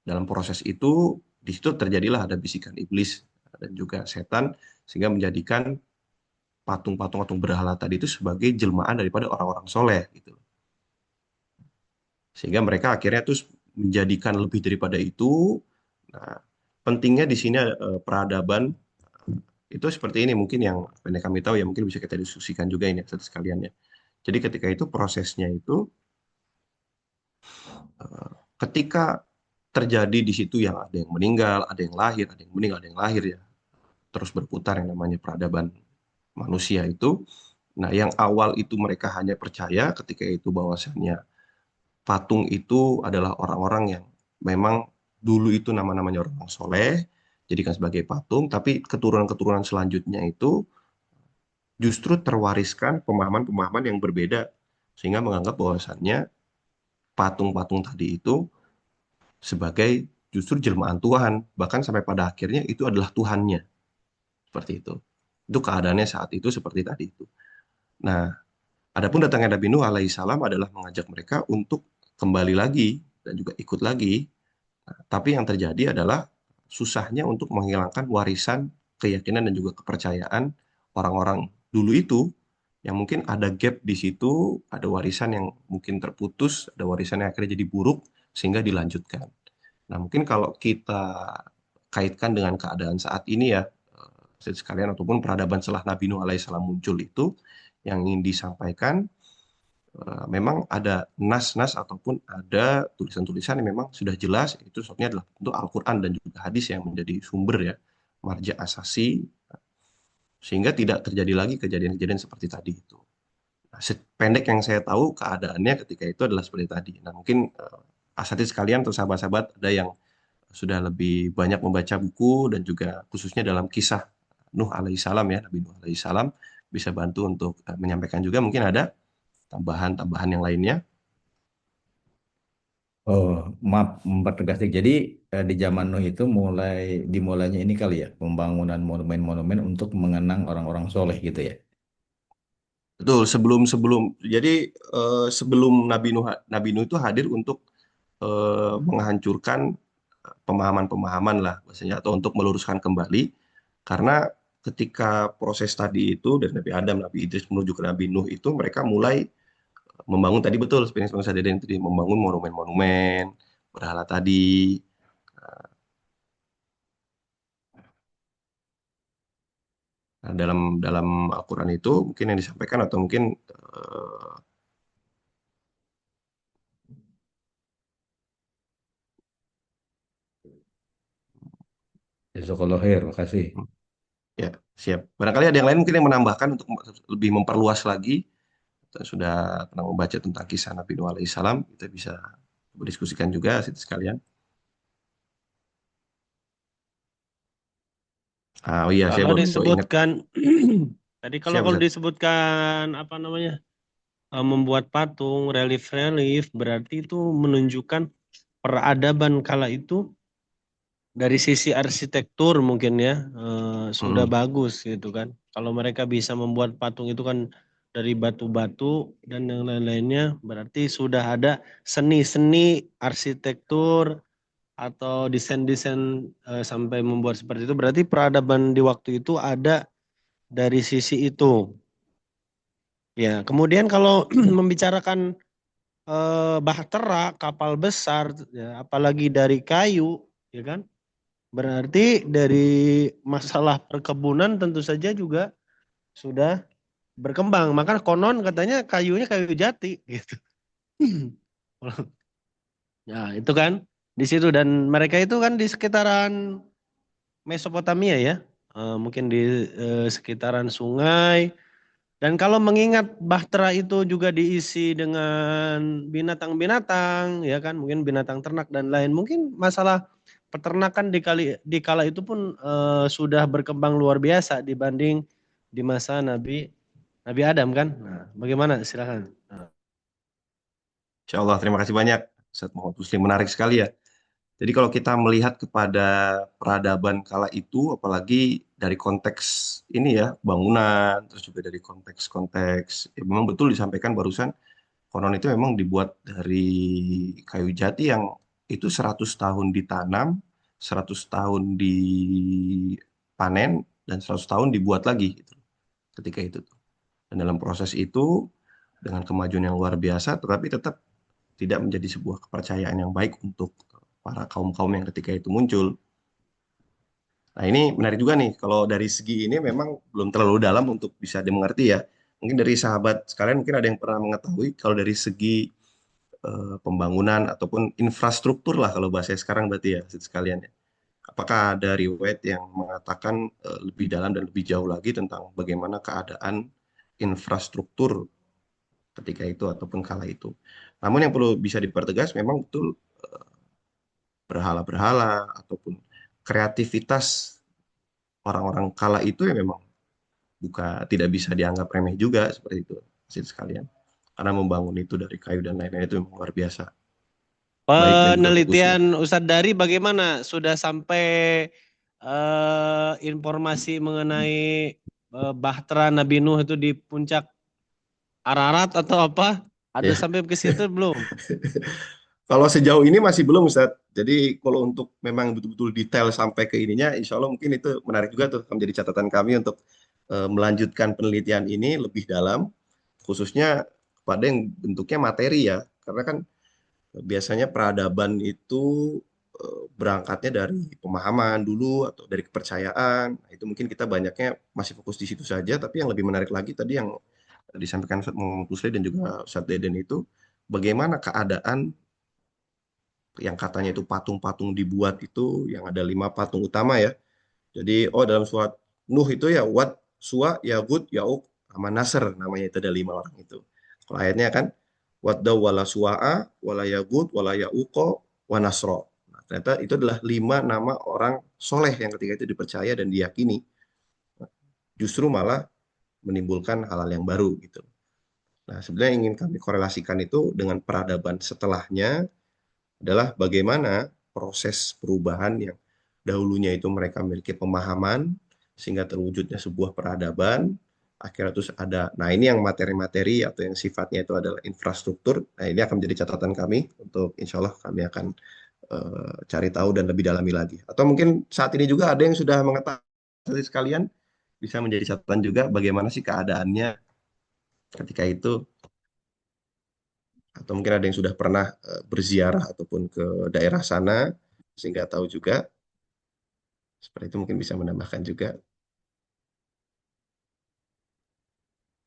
Dalam proses itu, di situ terjadilah ada bisikan iblis dan juga setan, sehingga menjadikan patung-patung atau berhala tadi itu sebagai jelmaan daripada orang-orang soleh gitu. Sehingga mereka akhirnya terus menjadikan lebih daripada itu. Nah, pentingnya di sini peradaban itu seperti ini mungkin yang pendek kami tahu ya mungkin bisa kita diskusikan juga ini satu sekalian ya. Jadi ketika itu prosesnya itu ketika terjadi di situ yang ada yang meninggal, ada yang lahir, ada yang meninggal, ada yang lahir ya. Terus berputar yang namanya peradaban manusia itu. Nah, yang awal itu mereka hanya percaya ketika itu bahwasannya patung itu adalah orang-orang yang memang dulu itu nama-namanya orang soleh, jadikan sebagai patung, tapi keturunan-keturunan selanjutnya itu justru terwariskan pemahaman-pemahaman yang berbeda, sehingga menganggap bahwasannya patung-patung tadi itu sebagai justru jelmaan Tuhan, bahkan sampai pada akhirnya itu adalah Tuhannya, seperti itu. Itu keadaannya saat itu seperti tadi itu. Nah, adapun datangnya Nabi Nuh alaihissalam adalah mengajak mereka untuk kembali lagi dan juga ikut lagi. Tapi yang terjadi adalah susahnya untuk menghilangkan warisan keyakinan dan juga kepercayaan orang-orang dulu itu yang mungkin ada gap di situ, ada warisan yang mungkin terputus, ada warisan yang akhirnya jadi buruk sehingga dilanjutkan. Nah, mungkin kalau kita kaitkan dengan keadaan saat ini ya, sekalian ataupun peradaban setelah Nabi Nuh alaihissalam muncul itu yang ingin disampaikan memang ada nas-nas ataupun ada tulisan-tulisan yang memang sudah jelas itu satunya adalah untuk Al-Quran dan juga hadis yang menjadi sumber ya marja asasi sehingga tidak terjadi lagi kejadian-kejadian seperti tadi itu. Nah, pendek yang saya tahu keadaannya ketika itu adalah seperti tadi. Nah mungkin asatidz sekalian atau sahabat-sahabat ada yang sudah lebih banyak membaca buku dan juga khususnya dalam kisah Nuh alaihissalam ya Nabi Nuh alaihissalam bisa bantu untuk menyampaikan juga mungkin ada tambahan-tambahan yang lainnya. Oh, maaf mempertegas dikit. Jadi di zaman Nuh itu dimulainya ini kali ya, pembangunan monumen-monumen untuk mengenang orang-orang soleh gitu ya. Betul, sebelum jadi sebelum Nabi Nuh itu hadir untuk menghancurkan pemahaman-pemahaman lah bahasanya atau untuk meluruskan kembali karena ketika proses tadi itu dari Nabi Adam, Nabi Idris menuju ke Nabi Nuh itu mereka mulai membangun tadi betul seperti yang saya tadi membangun monumen-monumen berhala tadi. Nah, dalam Al-Quran itu mungkin yang disampaikan atau mungkin Jazakallah khair, makasih. ya, siap. Barangkali ada yang lain mungkin yang menambahkan untuk lebih memperluas lagi. Kita sudah pernah membaca tentang kisah Nabi Nuh alaihissalam. Kita bisa berdiskusikan juga situ sekalian. Oh iya, saya Kalau baru ingat. disebutkan tadi Siap, kalau Ustaz. disebutkan apa namanya membuat patung relief-relief berarti itu menunjukkan peradaban kala itu dari sisi arsitektur mungkin ya sudah Mm-mm. bagus gitu kan. Kalau mereka bisa membuat patung itu kan dari batu-batu dan yang lain-lainnya berarti sudah ada seni-seni arsitektur atau desain-desain sampai membuat seperti itu berarti peradaban di waktu itu ada dari sisi itu. Ya, kemudian kalau membicarakan bahtera, kapal besar, ya, apalagi dari kayu, ya kan? Berarti dari masalah perkebunan tentu saja juga sudah berkembang. Maka konon katanya kayunya kayu jati, gitu. Ya, itu kan di situ dan mereka itu kan di sekitaran Mesopotamia ya, mungkin di sekitaran sungai. Dan kalau mengingat Bahtera itu juga diisi dengan binatang-binatang, ya kan, mungkin binatang ternak dan lain, mungkin masalah peternakan di kala itu pun sudah berkembang luar biasa dibanding di masa Nabi Adam kan. Nah, bagaimana? Silakan. Nah, Insya Allah, terima kasih banyak. Ustaz Muhammad Muslim, menarik sekali ya. Jadi kalau kita melihat kepada peradaban kala itu, apalagi dari konteks ini ya, bangunan, terus juga dari konteks-konteks, ya memang betul disampaikan barusan, konon itu memang dibuat dari kayu jati yang itu 100 tahun ditanam, 100 tahun dipanen, dan 100 tahun dibuat lagi gitu, ketika itu. Dan dalam proses itu, dengan kemajuan yang luar biasa, tetapi tetap tidak menjadi sebuah kepercayaan yang baik untuk para kaum-kaum yang ketika itu muncul. Nah, ini menarik juga nih, kalau dari segi ini memang belum terlalu dalam untuk bisa dimengerti ya. Mungkin dari sahabat sekalian mungkin ada yang pernah mengetahui kalau dari segi pembangunan ataupun infrastruktur lah kalau bahasa sekarang berarti ya sekalian ya. Apakah ada riwayat yang mengatakan lebih dalam dan lebih jauh lagi tentang bagaimana keadaan infrastruktur ketika itu ataupun kala itu. Namun yang perlu bisa dipertegas memang betul berhala-berhala ataupun kreativitas orang-orang kala itu ya memang tidak bisa dianggap remeh juga seperti itu hasil sekalian. Karena membangun itu dari kayu dan lain-lain itu memang luar biasa. Baik dan juga bagusnya. penelitian Ustadz Dari bagaimana? Sudah sampai informasi mengenai Bahtera Nabi Nuh itu di puncak Ararat atau apa? Ada Ya, sampai ke situ belum? kalau sejauh ini masih belum Ustaz. Jadi kalau untuk memang betul-betul detail sampai ke ininya, insya Allah mungkin itu menarik juga tuh menjadi catatan kami untuk melanjutkan penelitian ini lebih dalam, khususnya pada yang bentuknya materi ya. Karena kan biasanya peradaban itu berangkatnya dari pemahaman dulu atau dari kepercayaan. Nah, itu mungkin kita banyaknya masih fokus di situ saja, tapi yang lebih menarik lagi tadi yang disampaikan Ustaz Muhammad Kusli dan juga Ustaz Deden itu, bagaimana keadaan yang katanya itu patung-patung dibuat itu, yang ada 5 patung utama ya. Jadi, dalam surat Nuh itu ya, Wat, Suwa, Yagud, Yauk, sama Nasr, namanya itu ada 5 orang itu. Kalau ayatnya kan, Wadda wala Suwa'a, wala Yagud, wala Yauko, wa Nasro. Nah, ternyata itu adalah 5 nama orang soleh yang ketika itu dipercaya dan diyakini. Justru malah menimbulkan hal-hal yang baru gitu. Nah, sebenarnya ingin kami korelasikan itu dengan peradaban setelahnya, adalah bagaimana proses perubahan yang dahulunya itu mereka memiliki pemahaman sehingga terwujudnya sebuah peradaban, akhirnya terus ada, nah ini yang materi-materi atau yang sifatnya itu adalah infrastruktur. Nah, ini akan menjadi catatan kami untuk insya Allah kami akan cari tahu dan lebih dalami lagi, atau mungkin saat ini juga ada yang sudah mengetahui sekalian, bisa menjadi catatan juga bagaimana sih keadaannya ketika itu, atau mungkin ada yang sudah pernah berziarah ataupun ke daerah sana sehingga tahu juga, seperti itu mungkin bisa menambahkan juga.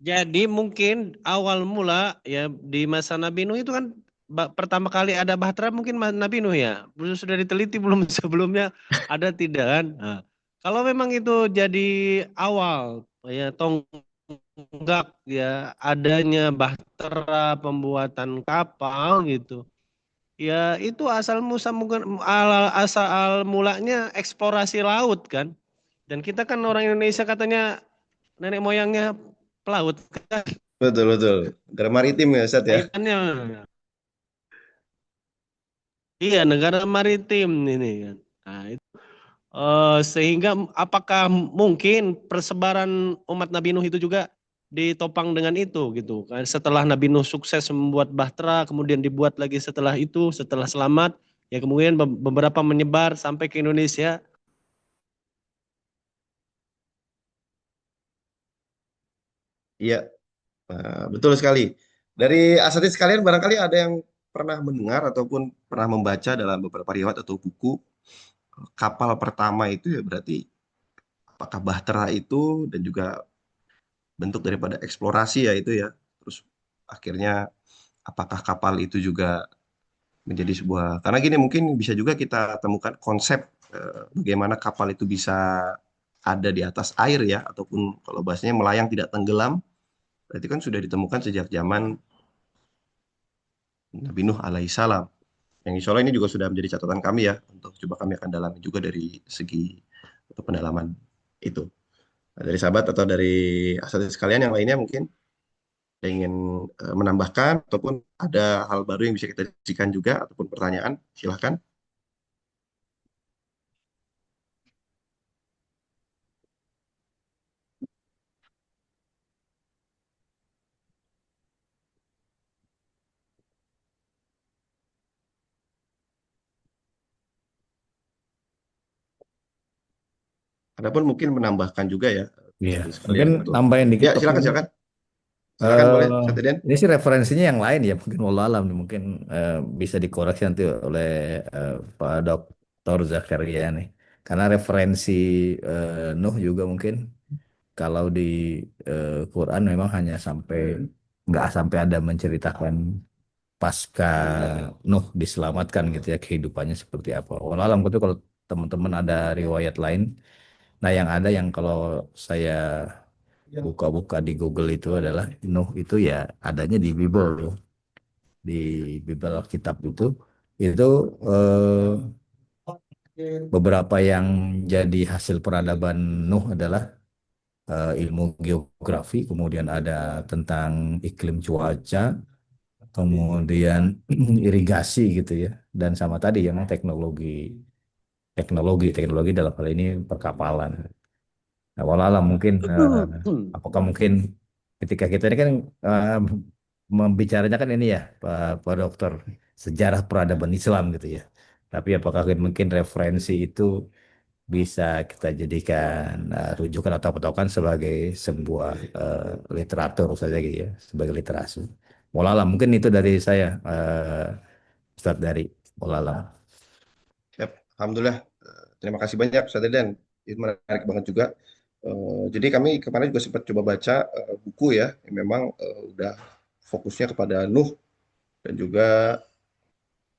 Jadi mungkin awal mula ya di masa Nabi Nuh itu kan pertama kali ada Bahtera mungkin Nabi Nuh ya. Sudah diteliti belum sebelumnya ada tidak kan? Nah, kalau memang itu jadi awal ya tonggak ya adanya Bahtera pembuatan kapal gitu. Ya itu asal mulanya eksplorasi laut kan. Dan kita kan orang Indonesia katanya nenek moyangnya pelaut kan. Betul, betul. Negara maritim ya, Ustaz ya. Kaitannya iya negara maritim ini kan. Nah, itu, sehingga apakah mungkin persebaran umat Nabi Nuh itu juga ditopang dengan itu gitu kan. Setelah Nabi Nuh sukses membuat Bahtera, kemudian dibuat lagi setelah itu, setelah selamat, ya kemudian beberapa menyebar sampai ke Indonesia. Iya, betul sekali. Dari asatidz sekalian barangkali ada yang pernah mendengar ataupun pernah membaca dalam beberapa riwayat atau buku kapal pertama itu ya berarti apakah Bahtera itu dan juga bentuk daripada eksplorasi ya itu ya. Terus akhirnya apakah kapal itu juga menjadi sebuah karena gini mungkin bisa juga kita temukan konsep bagaimana kapal itu bisa ada di atas air ya ataupun kalau bahasanya melayang tidak tenggelam berarti kan sudah ditemukan sejak zaman Nabi Nuh alaihissalam. Yang insya Allah ini juga sudah menjadi catatan kami ya untuk coba kami akan dalami juga dari segi atau pendalaman itu. Nah, dari sahabat atau dari asatidz sekalian yang lainnya mungkin ada yang ingin menambahkan ataupun ada hal baru yang bisa kita diskusikan juga ataupun pertanyaan silahkan. Adapun mungkin menambahkan juga ya Iya, asatidz mungkin sekalian untuk nambahin dikit ya Pak silakan ini. silakan silakan boleh eh Sateden. ini sih referensinya yang lain ya, mungkin walau alam nih, mungkin bisa dikoreksi nanti oleh Pak Dr. Zakaria nih. Karena referensi Nuh juga mungkin kalau di Quran memang hanya sampai nggak sampai ada menceritakan pasca Nuh diselamatkan gitu ya kehidupannya seperti apa. Walau alam itu kalau teman-teman ada riwayat lain. Nah, yang ada yang kalau saya buka-buka di Google itu adalah Nuh itu ya adanya di Bible, di Bible Alkitab itu beberapa yang jadi hasil peradaban Nuh adalah ilmu geografi, kemudian ada tentang iklim cuaca, kemudian irigasi gitu ya, dan sama tadi yang teknologi dalam hal ini perkapalan. Nah, walau alam mungkin apakah mungkin ketika kita ini kan eh, membicaranya kan ini ya Pak Dokter sejarah peradaban Islam gitu ya. Tapi apakah mungkin referensi itu bisa kita jadikan rujukan atau patokan sebagai sebuah literatur saja gitu ya, sebagai literasi. Walau alam mungkin itu dari saya Ustadz dari walau alam. Siap. Alhamdulillah. Terima kasih banyak Sateden. Itu menarik banget juga. Jadi kami kemarin juga sempat coba baca buku ya yang memang udah fokusnya kepada Nuh dan juga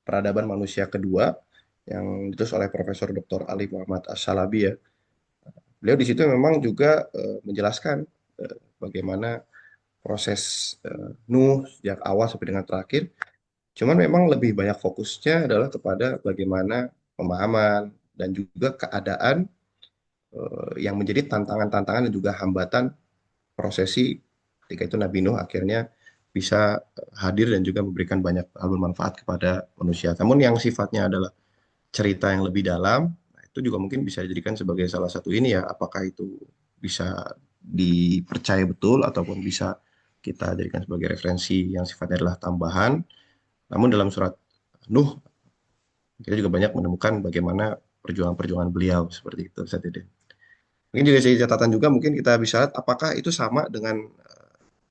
peradaban manusia kedua yang ditulis oleh Profesor Dr. Ali Muhammad As-Salabi ya. Beliau di situ memang juga menjelaskan bagaimana proses Nuh sejak awal sampai dengan terakhir. Cuman memang lebih banyak fokusnya adalah kepada bagaimana pemahaman dan juga keadaan yang menjadi tantangan-tantangan dan juga hambatan prosesi ketika itu Nabi Nuh akhirnya bisa hadir dan juga memberikan banyak hal bermanfaat kepada manusia. Namun yang sifatnya adalah cerita yang lebih dalam, nah itu juga mungkin bisa dijadikan sebagai salah satu ini ya, apakah itu bisa dipercaya betul ataupun bisa kita jadikan sebagai referensi yang sifatnya adalah tambahan. Namun dalam surat Nuh kita juga banyak menemukan bagaimana perjuangan-perjuangan beliau seperti itu saat itu. Mungkin juga jadi catatan juga mungkin kita bisa lihat apakah itu sama dengan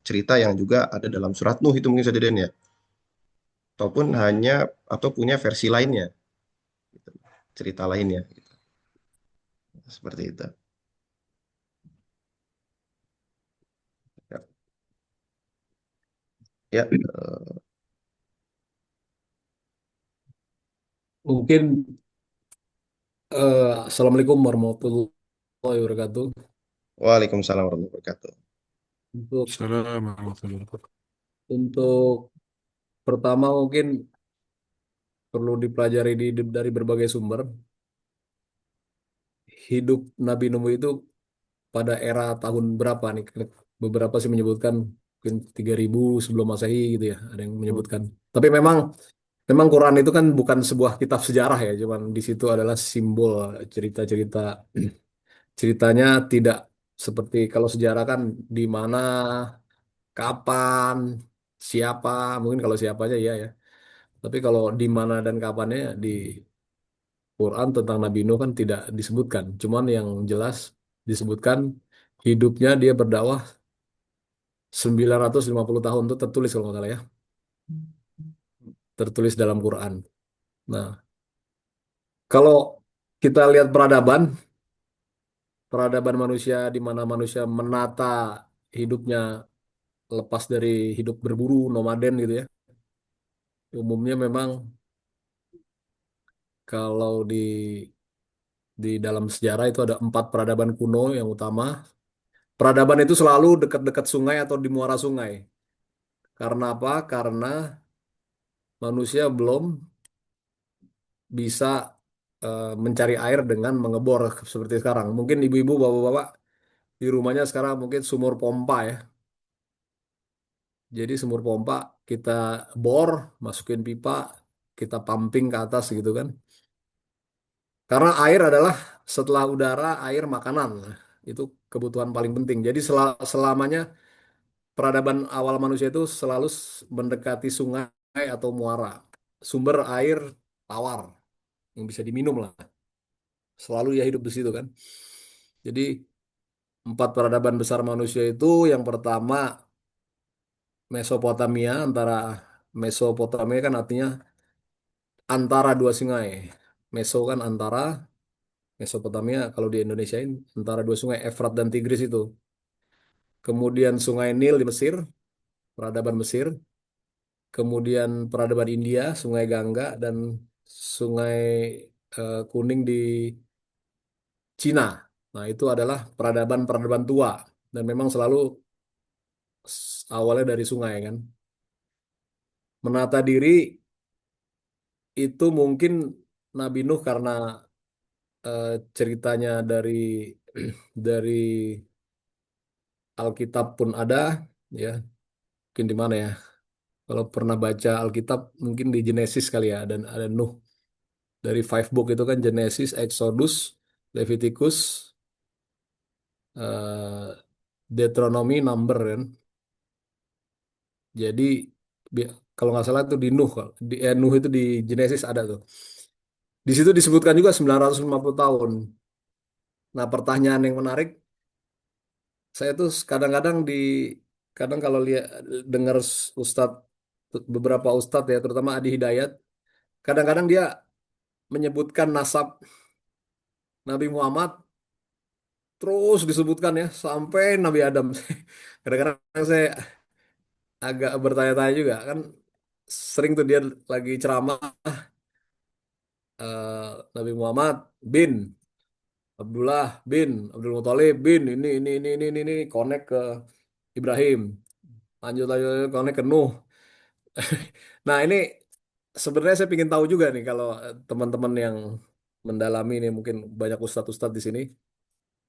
cerita yang juga ada dalam surat Nuh itu mungkin saja Den ya, ataupun hanya atau punya versi lainnya, gitu. Cerita lainnya, gitu. Seperti itu. Ya. Ya, Mungkin Assalamualaikum warahmatullahi wabarakatuh. Waalaikumsalam warahmatullahi wabarakatuh. Untuk Assalamualaikum warahmatullahi wabarakatuh. untuk pertama mungkin perlu dipelajari dari berbagai sumber. Hidup Nabi Nuh itu pada era tahun berapa nih? Beberapa sih menyebutkan mungkin 3000 sebelum Masehi gitu ya, ada yang Hmm. menyebutkan. Tapi memang Quran itu kan bukan sebuah kitab sejarah ya, cuman di situ adalah simbol cerita-cerita. Ceritanya tidak seperti kalau sejarah kan di mana, kapan, siapa, mungkin kalau siapanya iya ya. Tapi kalau di mana dan kapannya di Quran tentang Nabi Nuh kan tidak disebutkan. Cuman yang jelas disebutkan hidupnya dia berdakwah 950 tahun itu tertulis kalau nggak salah ya. Tertulis dalam Quran. Nah, kalau kita lihat peradaban manusia di mana manusia menata hidupnya lepas dari hidup berburu, nomaden gitu ya. Umumnya memang kalau di dalam sejarah itu ada 4 peradaban kuno yang utama. Peradaban itu selalu dekat-dekat sungai atau di muara sungai. Karena apa? Karena manusia belum bisa mencari air dengan mengebor seperti sekarang. Mungkin ibu-ibu, bapak-bapak di rumahnya sekarang mungkin sumur pompa ya. Jadi sumur pompa kita bor, masukin pipa, kita pumping ke atas gitu kan. Karena air adalah setelah udara, air makanan. Nah, itu kebutuhan paling penting. Jadi selamanya peradaban awal manusia itu selalu mendekati sungai atau muara. Sumber air tawar yang bisa diminum lah. Selalu ya hidup di situ kan. Jadi 4 peradaban besar manusia itu yang pertama Mesopotamia, antara Mesopotamia kan artinya antara dua sungai. Meso kan antara, Mesopotamia kalau di Indonesia ini antara dua sungai Efrat dan Tigris itu. Kemudian Sungai Nil di Mesir, peradaban Mesir. Kemudian peradaban India, Sungai Gangga dan Sungai Kuning di Cina. Nah, itu adalah peradaban-peradaban tua dan memang selalu awalnya dari sungai kan. Menata diri itu mungkin Nabi Nuh karena ceritanya dari Alkitab pun ada ya. Mungkin di mana ya? Kalau pernah baca Alkitab mungkin di Genesis kali ya, dan ada Nuh. Dari five book itu kan Genesis, Exodus, Leviticus, eh, Deuteronomy, Number kan. Jadi kalau nggak salah tuh di Nuh, Nuh itu di Genesis ada tuh. Di situ disebutkan juga 950 tahun. Nah, pertanyaan yang menarik, saya tuh kadang kalau lihat dengar Ustadz, beberapa Ustadz ya, terutama Adi Hidayat, kadang-kadang dia menyebutkan nasab Nabi Muhammad terus disebutkan ya sampai Nabi Adam. Kadang-kadang saya agak bertanya-tanya juga kan, sering tuh dia lagi ceramah, eh, Nabi Muhammad bin Abdullah bin Abdul Muthalib bin ini connect ke Ibrahim, lanjut lanjut lanjut, connect ke Nuh. Nah, ini sebenarnya saya ingin tahu juga nih kalau teman-teman yang mendalami nih, mungkin banyak ustadz-ustadz di sini,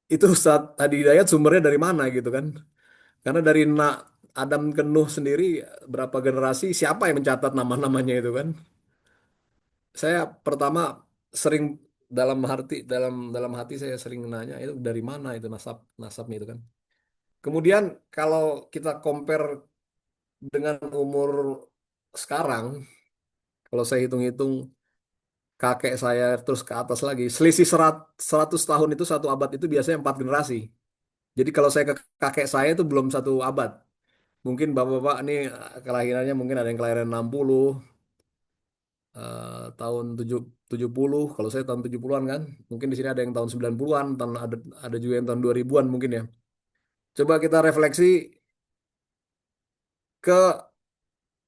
itu Ustadz Adi Hidayat sumbernya dari mana gitu kan. Karena dari Adam ke Nuh sendiri berapa generasi, siapa yang mencatat nama-namanya itu kan. Saya pertama sering dalam hati saya sering nanya itu dari mana itu nasabnya itu kan. Kemudian kalau kita compare dengan umur sekarang, kalau saya hitung-hitung kakek saya terus ke atas lagi, selisih 100 tahun itu, satu abad itu biasanya 4 generasi. Jadi kalau saya ke kakek saya itu belum satu abad. Mungkin bapak-bapak ini kelahirannya mungkin ada yang kelahiran 60, tahun 70, kalau saya tahun 70-an kan. Mungkin di sini ada yang tahun 90-an, ada juga yang tahun 2000-an mungkin ya. Coba kita refleksi ke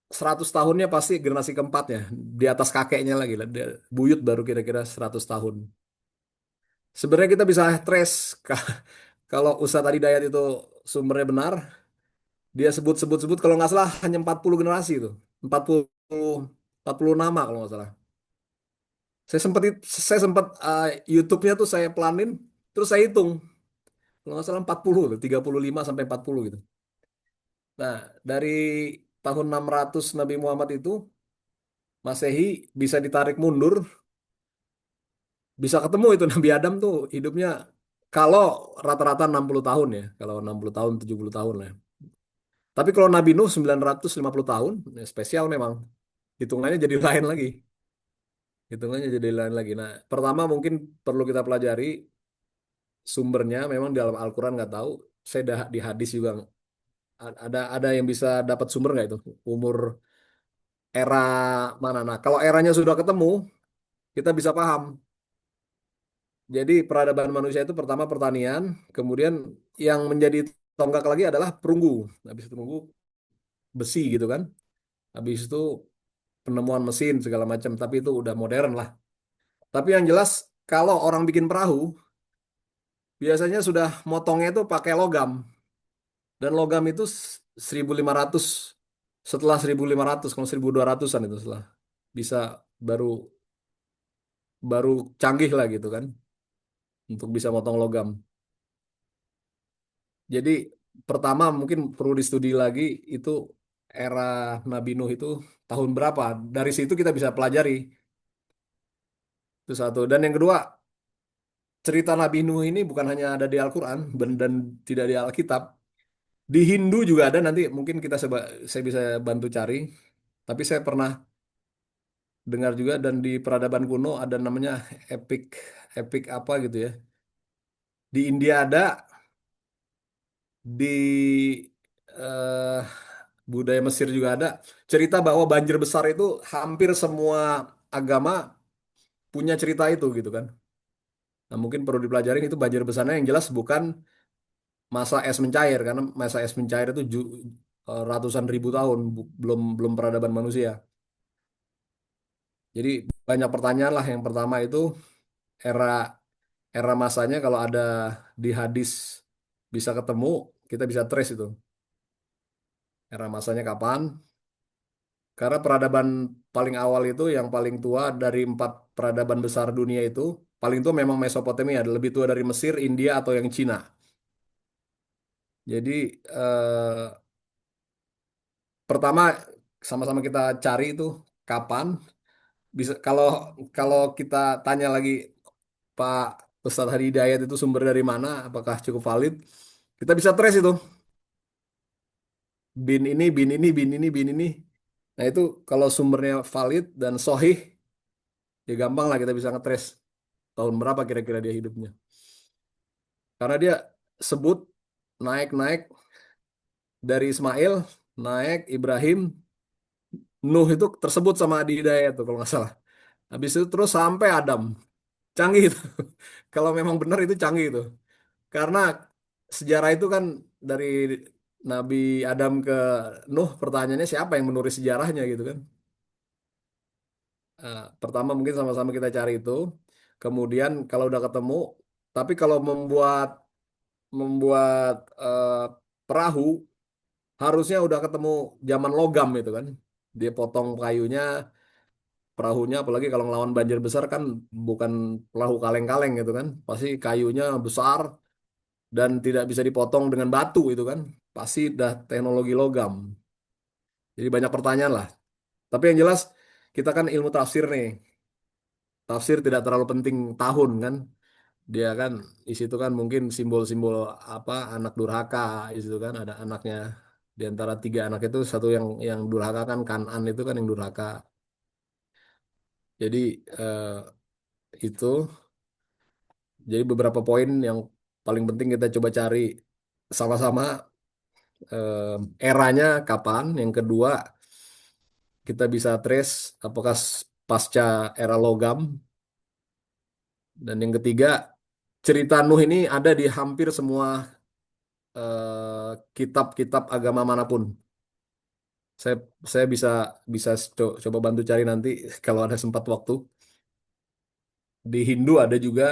100 tahunnya pasti generasi keempatnya, di atas kakeknya lagi lah. Buyut baru kira-kira 100 tahun. Sebenarnya kita bisa trace kalau Ustadz Adi Dayat itu sumbernya benar, dia sebut-sebut kalau nggak salah hanya 40 generasi itu. 40 40 nama kalau nggak salah. Saya sempat YouTube-nya tuh saya pelanin, terus saya hitung. Kalau nggak salah 40 loh, 35 sampai 40 gitu. Nah, dari tahun 600 Nabi Muhammad itu Masehi bisa ditarik mundur, bisa ketemu itu Nabi Adam tuh hidupnya kalau rata-rata 60 tahun ya, kalau 60 tahun 70 tahun lah. Tapi kalau Nabi Nuh 950 tahun, ya spesial memang. Hitungannya jadi lain lagi. Hitungannya jadi lain lagi. Nah, pertama mungkin perlu kita pelajari sumbernya memang di dalam Al-Quran nggak tahu. Saya di hadis juga ada yang bisa dapat sumber nggak itu? Umur era mana? Nah, kalau eranya sudah ketemu, kita bisa paham. Jadi peradaban manusia itu pertama pertanian, kemudian yang menjadi tonggak lagi adalah perunggu. Habis perunggu besi gitu kan. Habis itu penemuan mesin segala macam, tapi itu udah modern lah. Tapi yang jelas kalau orang bikin perahu, biasanya sudah motongnya itu pakai logam. Dan logam itu 1.500, setelah 1.500, kalau 1.200-an itu setelah bisa baru baru canggih lah gitu kan untuk bisa motong logam. Jadi pertama mungkin perlu distudi lagi itu era Nabi Nuh itu tahun berapa. Dari situ kita bisa pelajari itu satu. Dan yang kedua, cerita Nabi Nuh ini bukan hanya ada di Al-Quran dan tidak di Alkitab. Di Hindu juga ada, nanti mungkin saya bisa bantu cari. Tapi saya pernah dengar juga, dan di peradaban kuno ada namanya epic epic apa gitu ya. Di India ada, di eh, budaya Mesir juga ada cerita bahwa banjir besar itu hampir semua agama punya cerita itu gitu kan. Nah, mungkin perlu dipelajarin itu banjir besarnya yang jelas bukan masa es mencair, karena masa es mencair itu ratusan ribu tahun, belum belum peradaban manusia. Jadi banyak pertanyaan lah. Yang pertama itu era era masanya kalau ada di hadis bisa ketemu, kita bisa trace itu era masanya kapan. Karena peradaban paling awal itu yang paling tua dari 4 peradaban besar dunia itu, paling tua memang Mesopotamia, lebih tua dari Mesir, India atau yang Cina. Jadi pertama sama-sama kita cari itu kapan bisa. Kalau kalau kita tanya lagi Pak Ustadz Hadi Hidayat itu sumber dari mana, apakah cukup valid? Kita bisa trace itu bin ini, bin ini, bin ini, bin ini. Nah itu kalau sumbernya valid dan sohih, ya gampang lah kita bisa ngetrace tahun berapa kira-kira dia hidupnya. Karena dia sebut naik-naik dari Ismail, naik Ibrahim, Nuh itu tersebut sama Adi Hidayat tuh kalau nggak salah. Habis itu terus sampai Adam. Canggih itu. Kalau memang benar itu canggih itu. Karena sejarah itu kan dari Nabi Adam ke Nuh, pertanyaannya siapa yang menulis sejarahnya gitu kan. Pertama mungkin sama-sama kita cari itu. Kemudian kalau udah ketemu, tapi kalau membuat membuat perahu harusnya udah ketemu zaman logam itu kan. Dia potong kayunya, perahunya, apalagi kalau ngelawan banjir besar kan bukan perahu kaleng-kaleng gitu kan. Pasti kayunya besar dan tidak bisa dipotong dengan batu itu kan. Pasti udah teknologi logam. Jadi banyak pertanyaan lah. Tapi yang jelas kita kan ilmu tafsir nih. Tafsir tidak terlalu penting tahun kan. Dia kan di situ kan mungkin simbol-simbol apa anak durhaka di situ kan ada anaknya, di antara 3 anak itu satu yang durhaka kan Kanan itu kan yang durhaka. Jadi itu jadi beberapa poin yang paling penting kita coba cari sama-sama, eranya kapan. Yang kedua kita bisa trace apakah pasca era logam. Dan yang ketiga cerita Nuh ini ada di hampir semua kitab-kitab agama manapun. Saya saya bisa bisa coba bantu cari nanti kalau ada sempat waktu. Di Hindu ada juga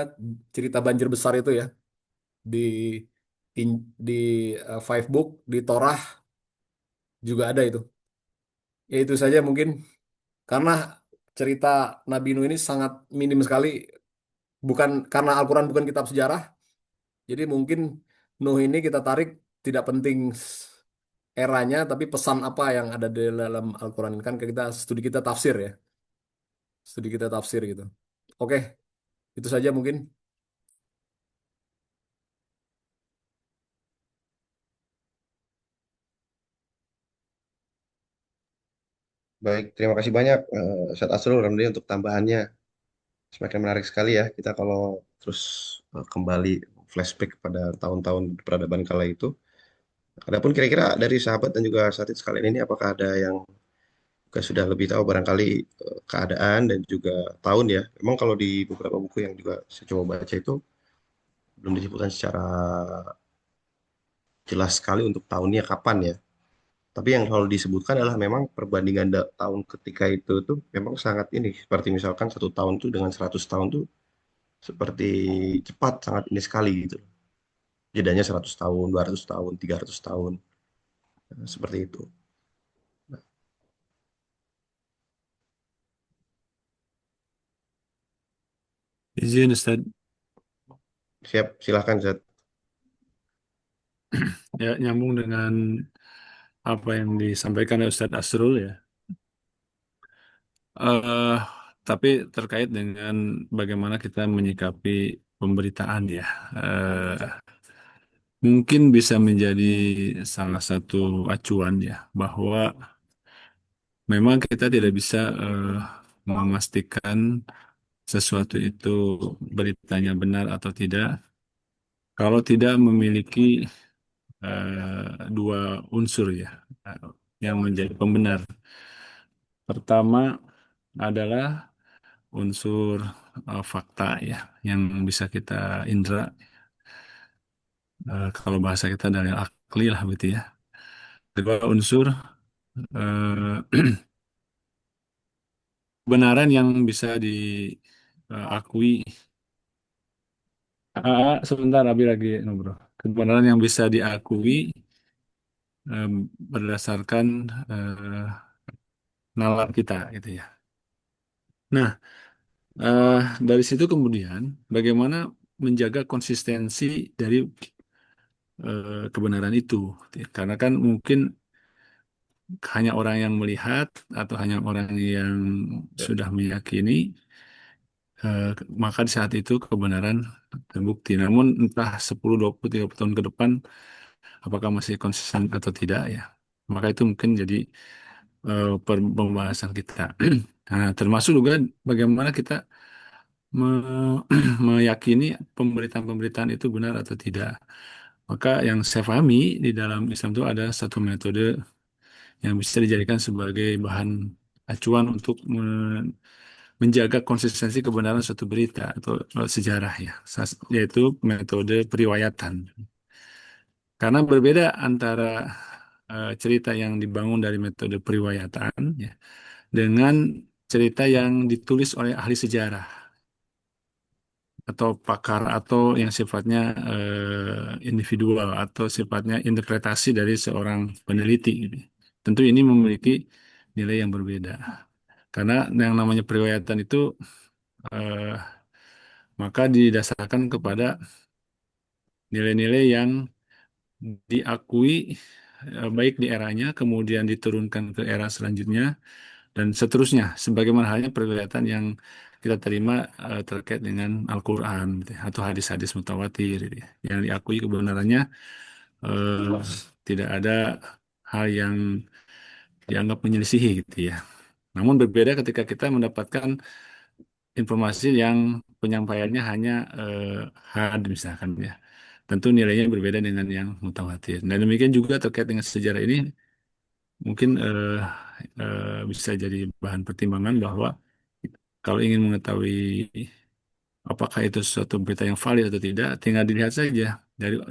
cerita banjir besar itu ya. Di di Five Book, di Torah juga ada itu. Ya itu saja mungkin karena cerita Nabi Nuh ini sangat minim sekali. Bukan karena Al-Quran bukan kitab sejarah, jadi mungkin Nuh ini kita tarik tidak penting eranya, tapi pesan apa yang ada di dalam Al-Quran kan kita studi kita tafsir ya, studi kita tafsir gitu. Oke, itu saja mungkin. Baik, terima kasih banyak Ustadz Asrul Ramli untuk tambahannya. Semakin menarik sekali ya kita kalau terus kembali flashback pada tahun-tahun peradaban kala itu. Adapun kira-kira dari sahabat dan juga sahabat sekalian ini apakah ada yang juga sudah lebih tahu barangkali keadaan dan juga tahun ya. Memang kalau di beberapa buku yang juga saya coba baca itu belum disebutkan secara jelas sekali untuk tahunnya kapan ya. Tapi yang selalu disebutkan adalah memang perbandingan tahun ketika itu tuh memang sangat ini. Seperti misalkan 1 tahun tuh dengan 100 tahun tuh seperti cepat sangat ini sekali gitu. Jedanya 100 tahun, 200 tahun, 300 tahun. Seperti itu. Izin Ustaz, Siap, silahkan Zat. ya nyambung dengan apa yang disampaikan oleh Ustadz Asrul ya. eh tapi terkait dengan bagaimana kita menyikapi pemberitaan ya. Eh, Mungkin bisa menjadi salah satu acuan ya bahwa memang kita tidak bisa memastikan sesuatu itu beritanya benar atau tidak kalau tidak memiliki dua unsur ya yang menjadi pembenar. Pertama adalah unsur fakta ya yang bisa kita indra. Kalau bahasa kita dari akli lah gitu ya. Kedua unsur kebenaran yang bisa diakui. Sebentar, Abi lagi ngobrol. Kebenaran yang bisa diakui berdasarkan eh, nalar kita gitu ya. Nah, eh, dari situ kemudian bagaimana menjaga konsistensi dari kebenaran itu. Karena kan mungkin hanya orang yang melihat atau hanya orang yang sudah meyakini, eh, maka di saat itu kebenaran terbukti. Namun entah 10, 20, 30 tahun ke depan, apakah masih konsisten atau tidak ya. Maka itu mungkin jadi pembahasan kita. Nah, termasuk juga bagaimana kita meyakini pemberitaan-pemberitaan itu benar atau tidak. Maka yang saya pahami di dalam Islam itu ada satu metode yang bisa dijadikan sebagai bahan acuan untuk menjaga konsistensi kebenaran suatu berita atau sejarah ya, yaitu metode periwayatan. Karena berbeda antara cerita yang dibangun dari metode periwayatan ya, dengan cerita yang ditulis oleh ahli sejarah atau pakar atau yang sifatnya individual atau sifatnya interpretasi dari seorang peneliti gitu. Tentu ini memiliki nilai yang berbeda. Karena yang namanya periwayatan itu eh, maka didasarkan kepada nilai-nilai yang diakui baik di eranya, kemudian diturunkan ke era selanjutnya, dan seterusnya. Sebagaimana halnya periwayatan yang kita terima terkait dengan Al-Quran gitu ya, atau hadis-hadis mutawatir gitu ya, yang diakui kebenarannya eh, tidak ada hal yang dianggap menyelisihi gitu ya. Namun berbeda ketika kita mendapatkan informasi yang penyampaiannya hanya had misalkan ya. Tentu nilainya berbeda dengan yang mutawatir. Dan demikian juga terkait dengan sejarah ini mungkin bisa jadi bahan pertimbangan bahwa kalau ingin mengetahui apakah itu suatu berita yang valid atau tidak, tinggal dilihat saja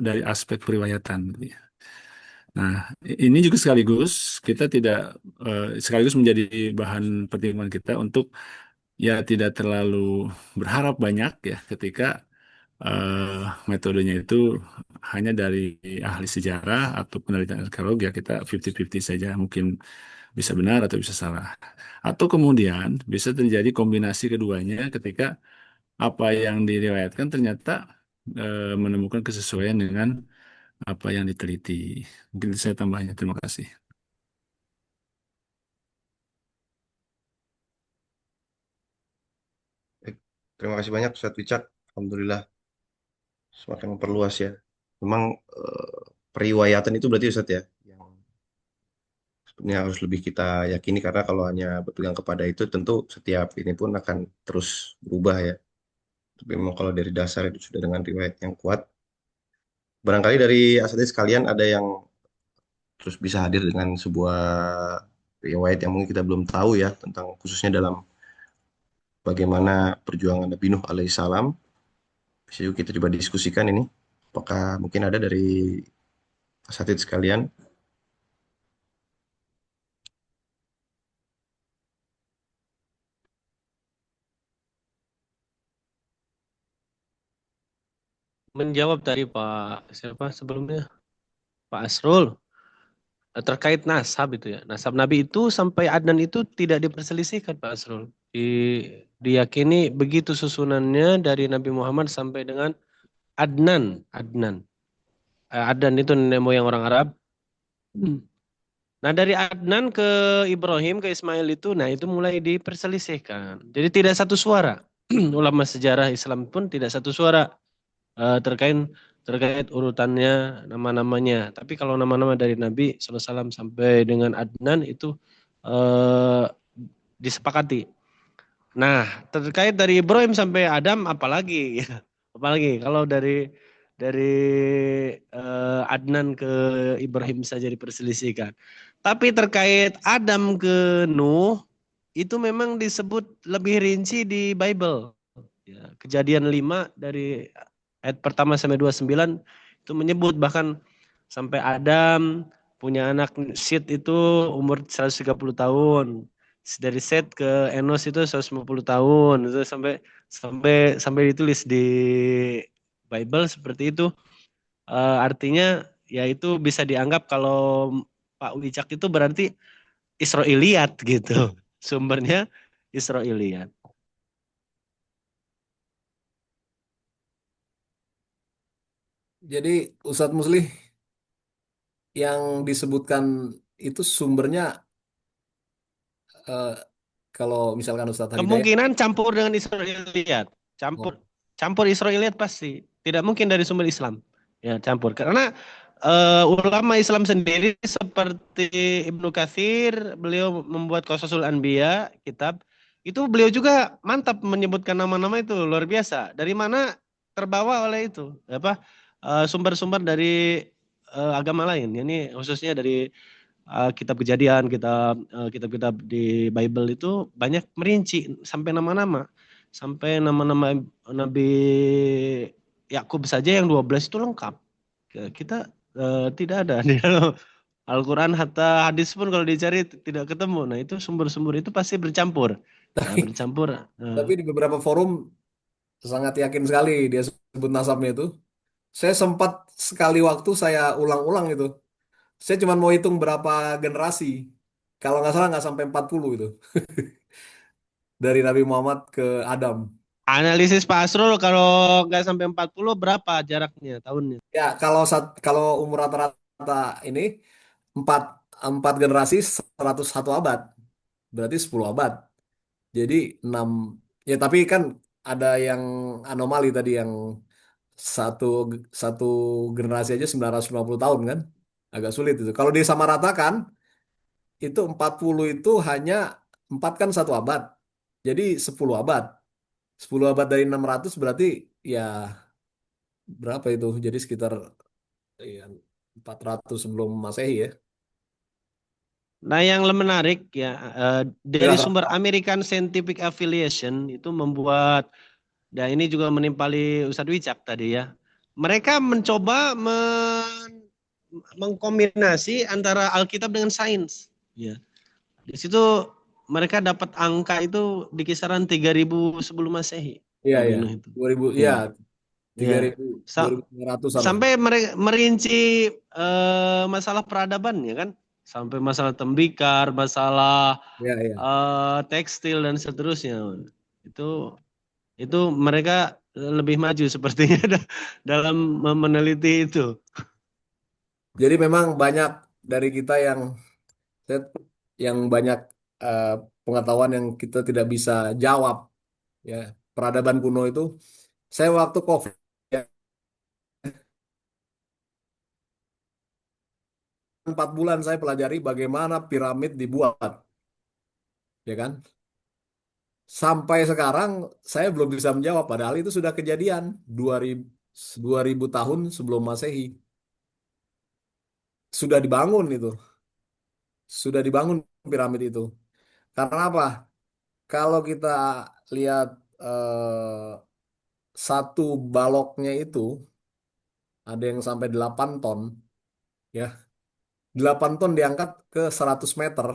dari aspek periwayatan gitu ya. Nah, ini juga sekaligus kita tidak sekaligus menjadi bahan pertimbangan kita untuk ya tidak terlalu berharap banyak ya ketika metodenya itu hanya dari ahli sejarah atau penelitian arkeolog, ya kita 50-50 saja, mungkin bisa benar atau bisa salah. Atau kemudian bisa terjadi kombinasi keduanya ketika apa yang diriwayatkan ternyata menemukan kesesuaian dengan apa yang diteliti. Mungkin itu saya tambahnya. Terima kasih. Baik. Terima kasih banyak Ustadz Wicak. Alhamdulillah semakin memperluas ya. Memang periwayatan itu berarti Ustadz ya, yang sebenarnya harus lebih kita yakini karena kalau hanya berpegang kepada itu tentu setiap ini pun akan terus berubah ya. Tapi memang kalau dari dasar itu sudah dengan riwayat yang kuat. Barangkali dari asatidz sekalian ada yang terus bisa hadir dengan sebuah riwayat yang mungkin kita belum tahu ya tentang khususnya dalam bagaimana perjuangan Nabi Nuh alaihissalam. Bisa juga kita coba diskusikan ini. Apakah mungkin ada dari asatidz sekalian? Menjawab tadi Pak siapa sebelumnya? Pak Asrul terkait nasab itu ya. Nasab Nabi itu sampai Adnan itu tidak diperselisihkan Pak Asrul. Diyakini begitu susunannya dari Nabi Muhammad sampai dengan Adnan. Adnan itu nenek moyang orang Arab. Nah dari Adnan ke Ibrahim ke Ismail itu, nah itu mulai diperselisihkan. Jadi tidak satu suara. Ulama sejarah Islam pun tidak satu suara terkait urutannya, nama-namanya. Tapi kalau nama-nama dari Nabi SAW sampai dengan Adnan itu eh, disepakati. Nah terkait dari Ibrahim sampai Adam apalagi, apalagi kalau dari Adnan ke Ibrahim saja diperselisihkan. Tapi terkait Adam ke Nuh itu memang disebut lebih rinci di Bible. Ya, Kejadian 5 dari ayat pertama sampai 29 itu menyebut bahkan sampai Adam punya anak Set itu umur 130 tahun. Dari Set ke Enos itu 150 tahun. Itu sampai sampai sampai ditulis di Bible seperti itu. Artinya ya itu bisa dianggap kalau Pak Wicak itu berarti Israiliyat gitu. Sumbernya Israiliyat. Jadi Ustadz Muslih yang disebutkan itu sumbernya eh, kalau misalkan Ustadz Hidayat, Kemungkinan campur dengan Israiliyat. oh, Campur campur Israiliyat pasti. Tidak mungkin dari sumber Islam. Ya, campur. Karena ulama Islam sendiri seperti Ibnu Katsir, beliau membuat Qasasul Anbiya, kitab. Itu beliau juga mantap menyebutkan nama-nama itu, luar biasa. Dari mana terbawa oleh itu? Apa sumber-sumber dari agama lain. Ini khususnya dari kitab Kejadian, kitab-kitab di Bible itu banyak merinci sampai nama-nama. Sampai nama-nama Nabi Yakub saja yang 12 itu lengkap. Kita tidak ada di dalam Al-Quran, hatta hadis pun kalau dicari tidak ketemu. Nah itu sumber-sumber itu pasti bercampur. Ya, tapi, bercampur. tapi di beberapa forum sangat yakin sekali dia sebut nasabnya itu. Saya sempat sekali waktu saya ulang-ulang itu. Saya cuma mau hitung berapa generasi. Kalau nggak salah nggak sampai 40 itu. Dari Nabi Muhammad ke Adam. Analisis Pak Asrul kalau nggak sampai 40 berapa jaraknya tahunnya? Ya, kalau umur rata-rata ini empat empat generasi 101 abad. Berarti 10 abad. Jadi 6 ya tapi kan ada yang anomali tadi yang satu satu generasi aja 950 tahun kan. Agak sulit itu. Kalau disamaratakan itu 40 itu hanya 4 kan satu abad. Jadi 10 abad. 10 abad dari 600 berarti ya berapa itu? Jadi sekitar ya, 400 sebelum Masehi ya. Nah, yang menarik ya dari Ya, sumber American Scientific Affiliation itu membuat, dan ini juga menimpali Ustadz Wicak tadi ya. Mereka mencoba mengkombinasi antara Alkitab dengan sains. Ya. Di situ mereka dapat angka itu di kisaran 3000 sebelum Masehi. Iya, Nabi iya. Nuh itu. 2000, Ya. ya, Ya. 3000, 2500-an lah. Sampai merinci masalah peradaban ya kan, sampai masalah tembikar, masalah Iya, iya. tekstil dan seterusnya. Itu mereka lebih maju sepertinya dalam meneliti itu. Jadi memang banyak dari kita yang banyak eh, pengetahuan yang kita tidak bisa jawab, ya. Peradaban kuno itu, saya waktu COVID ya, 4 bulan saya pelajari bagaimana piramid dibuat, ya kan? Sampai sekarang saya belum bisa menjawab, padahal itu sudah kejadian 2000 tahun sebelum Masehi. Sudah dibangun itu, sudah dibangun piramid itu. Karena apa? Kalau kita lihat eh, satu baloknya itu ada yang sampai 8 ton, ya. 8 ton diangkat ke 100 meter,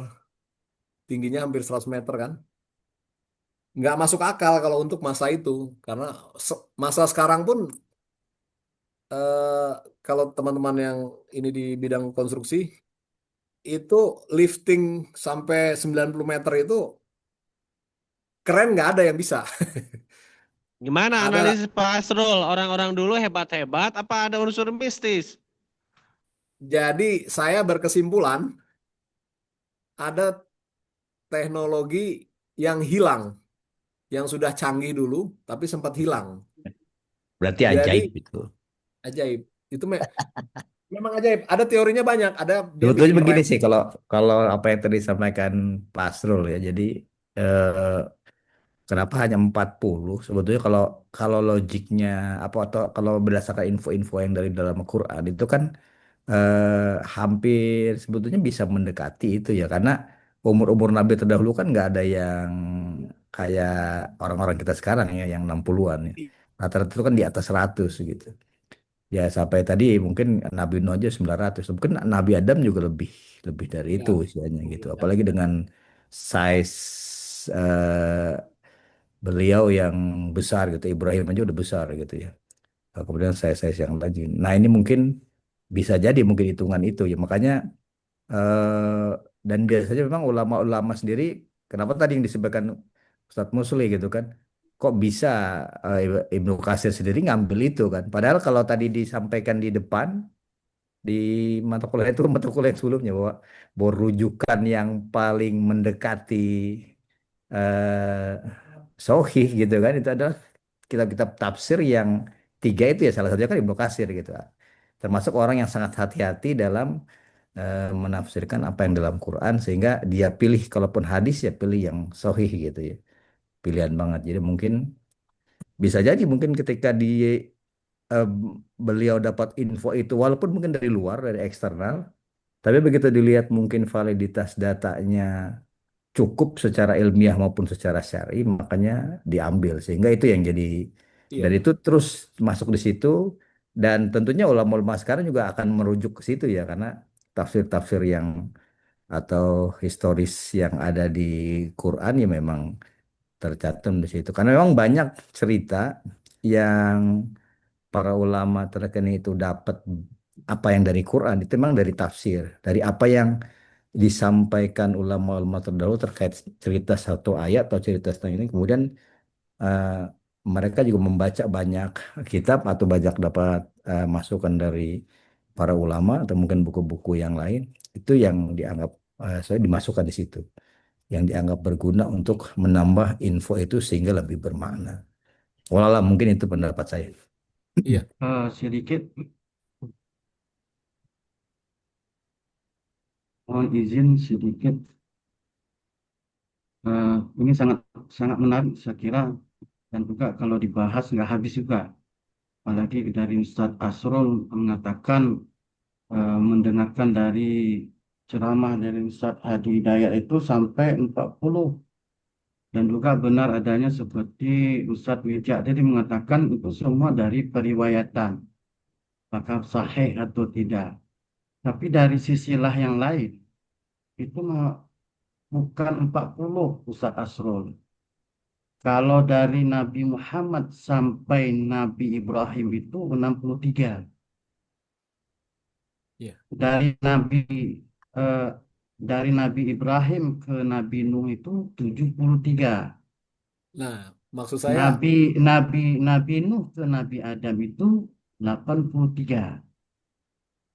tingginya hampir 100 meter kan. Nggak masuk akal kalau untuk masa itu, karena masa sekarang pun eh, kalau teman-teman yang ini di bidang konstruksi itu lifting sampai 90 meter itu keren, nggak ada yang bisa. Gimana Ada, analisis Pak Asrul? Orang-orang dulu hebat-hebat apa ada unsur mistis? jadi saya berkesimpulan ada teknologi yang hilang, yang sudah canggih dulu tapi sempat hilang. Berarti Jadi ajaib itu. ajaib. Itu memang ajaib. Ada teorinya banyak. Ada dia Sebetulnya bikin begini rem. sih kalau kalau apa yang tadi disampaikan Pak Asrul ya. Jadi eh, kenapa hanya 40? Sebetulnya kalau kalau logiknya apa atau kalau berdasarkan info-info yang dari dalam Al-Quran itu kan hampir sebetulnya bisa mendekati itu ya karena umur-umur Nabi terdahulu kan nggak ada yang kayak orang-orang kita sekarang ya yang 60-an ya. Rata-rata itu kan di atas 100 gitu. Ya sampai tadi mungkin Nabi Nuh aja 900. Mungkin Nabi Adam juga lebih lebih dari itu Ya, usianya gitu. ya. Apalagi dengan size eh, beliau yang besar gitu. Ibrahim aja udah besar gitu ya. Kemudian size-size yang lagi. Nah ini mungkin bisa jadi mungkin hitungan itu ya. Makanya eh, dan biasanya memang ulama-ulama sendiri, kenapa tadi yang disebutkan Ustadz Musli gitu kan, kok bisa Ibnu Katsir sendiri ngambil itu kan? Padahal kalau tadi disampaikan di depan di mata kuliah itu mata kuliah yang sebelumnya bahwa rujukan yang paling mendekati eh Sohih gitu kan itu adalah kitab-kitab tafsir yang tiga itu ya salah satunya kan Ibnu Katsir gitu. Termasuk orang yang sangat hati-hati dalam menafsirkan apa yang dalam Quran sehingga dia pilih kalaupun hadis ya pilih yang sahih gitu ya. Pilihan banget. Jadi mungkin bisa jadi mungkin ketika eh, beliau dapat info itu walaupun mungkin dari luar dari eksternal, tapi begitu dilihat mungkin validitas datanya cukup secara ilmiah maupun secara syar'i makanya diambil sehingga itu yang jadi dan Iya. itu terus masuk di situ dan tentunya ulama-ulama sekarang juga akan merujuk ke situ ya karena tafsir-tafsir yang atau historis yang ada di Quran ya memang tercantum di situ. Karena memang banyak cerita yang para ulama terkini itu dapat apa yang dari Quran itu memang dari tafsir, dari apa yang disampaikan ulama-ulama terdahulu terkait cerita satu ayat atau cerita setengah ini. Kemudian eh, mereka juga membaca banyak kitab atau banyak dapat masukan dari para ulama atau mungkin buku-buku yang lain itu yang dianggap saya dimasukkan di situ yang dianggap berguna untuk menambah info itu sehingga lebih bermakna. Walau mungkin itu pendapat saya. Iya. Sedikit mohon izin sedikit. Ini sangat sangat menarik saya kira dan juga kalau dibahas nggak habis juga. Apalagi dari Ustadz Asrul mengatakan mendengarkan dari ceramah dari Ustadz Hadi Hidayat itu sampai 40 dan juga benar adanya seperti Ustadz Widya tadi mengatakan itu semua dari periwayatan apakah sahih atau tidak. Tapi dari sisilah yang lain, itu bukan 40 Ustaz Asrul. Kalau dari Nabi Muhammad sampai Nabi Ibrahim itu 63. Iya. Dari eh, dari Nabi Ibrahim ke Nabi Nuh itu 73. Nah, maksud saya, Nabi Nabi Nabi Nuh ke Nabi Adam itu 83.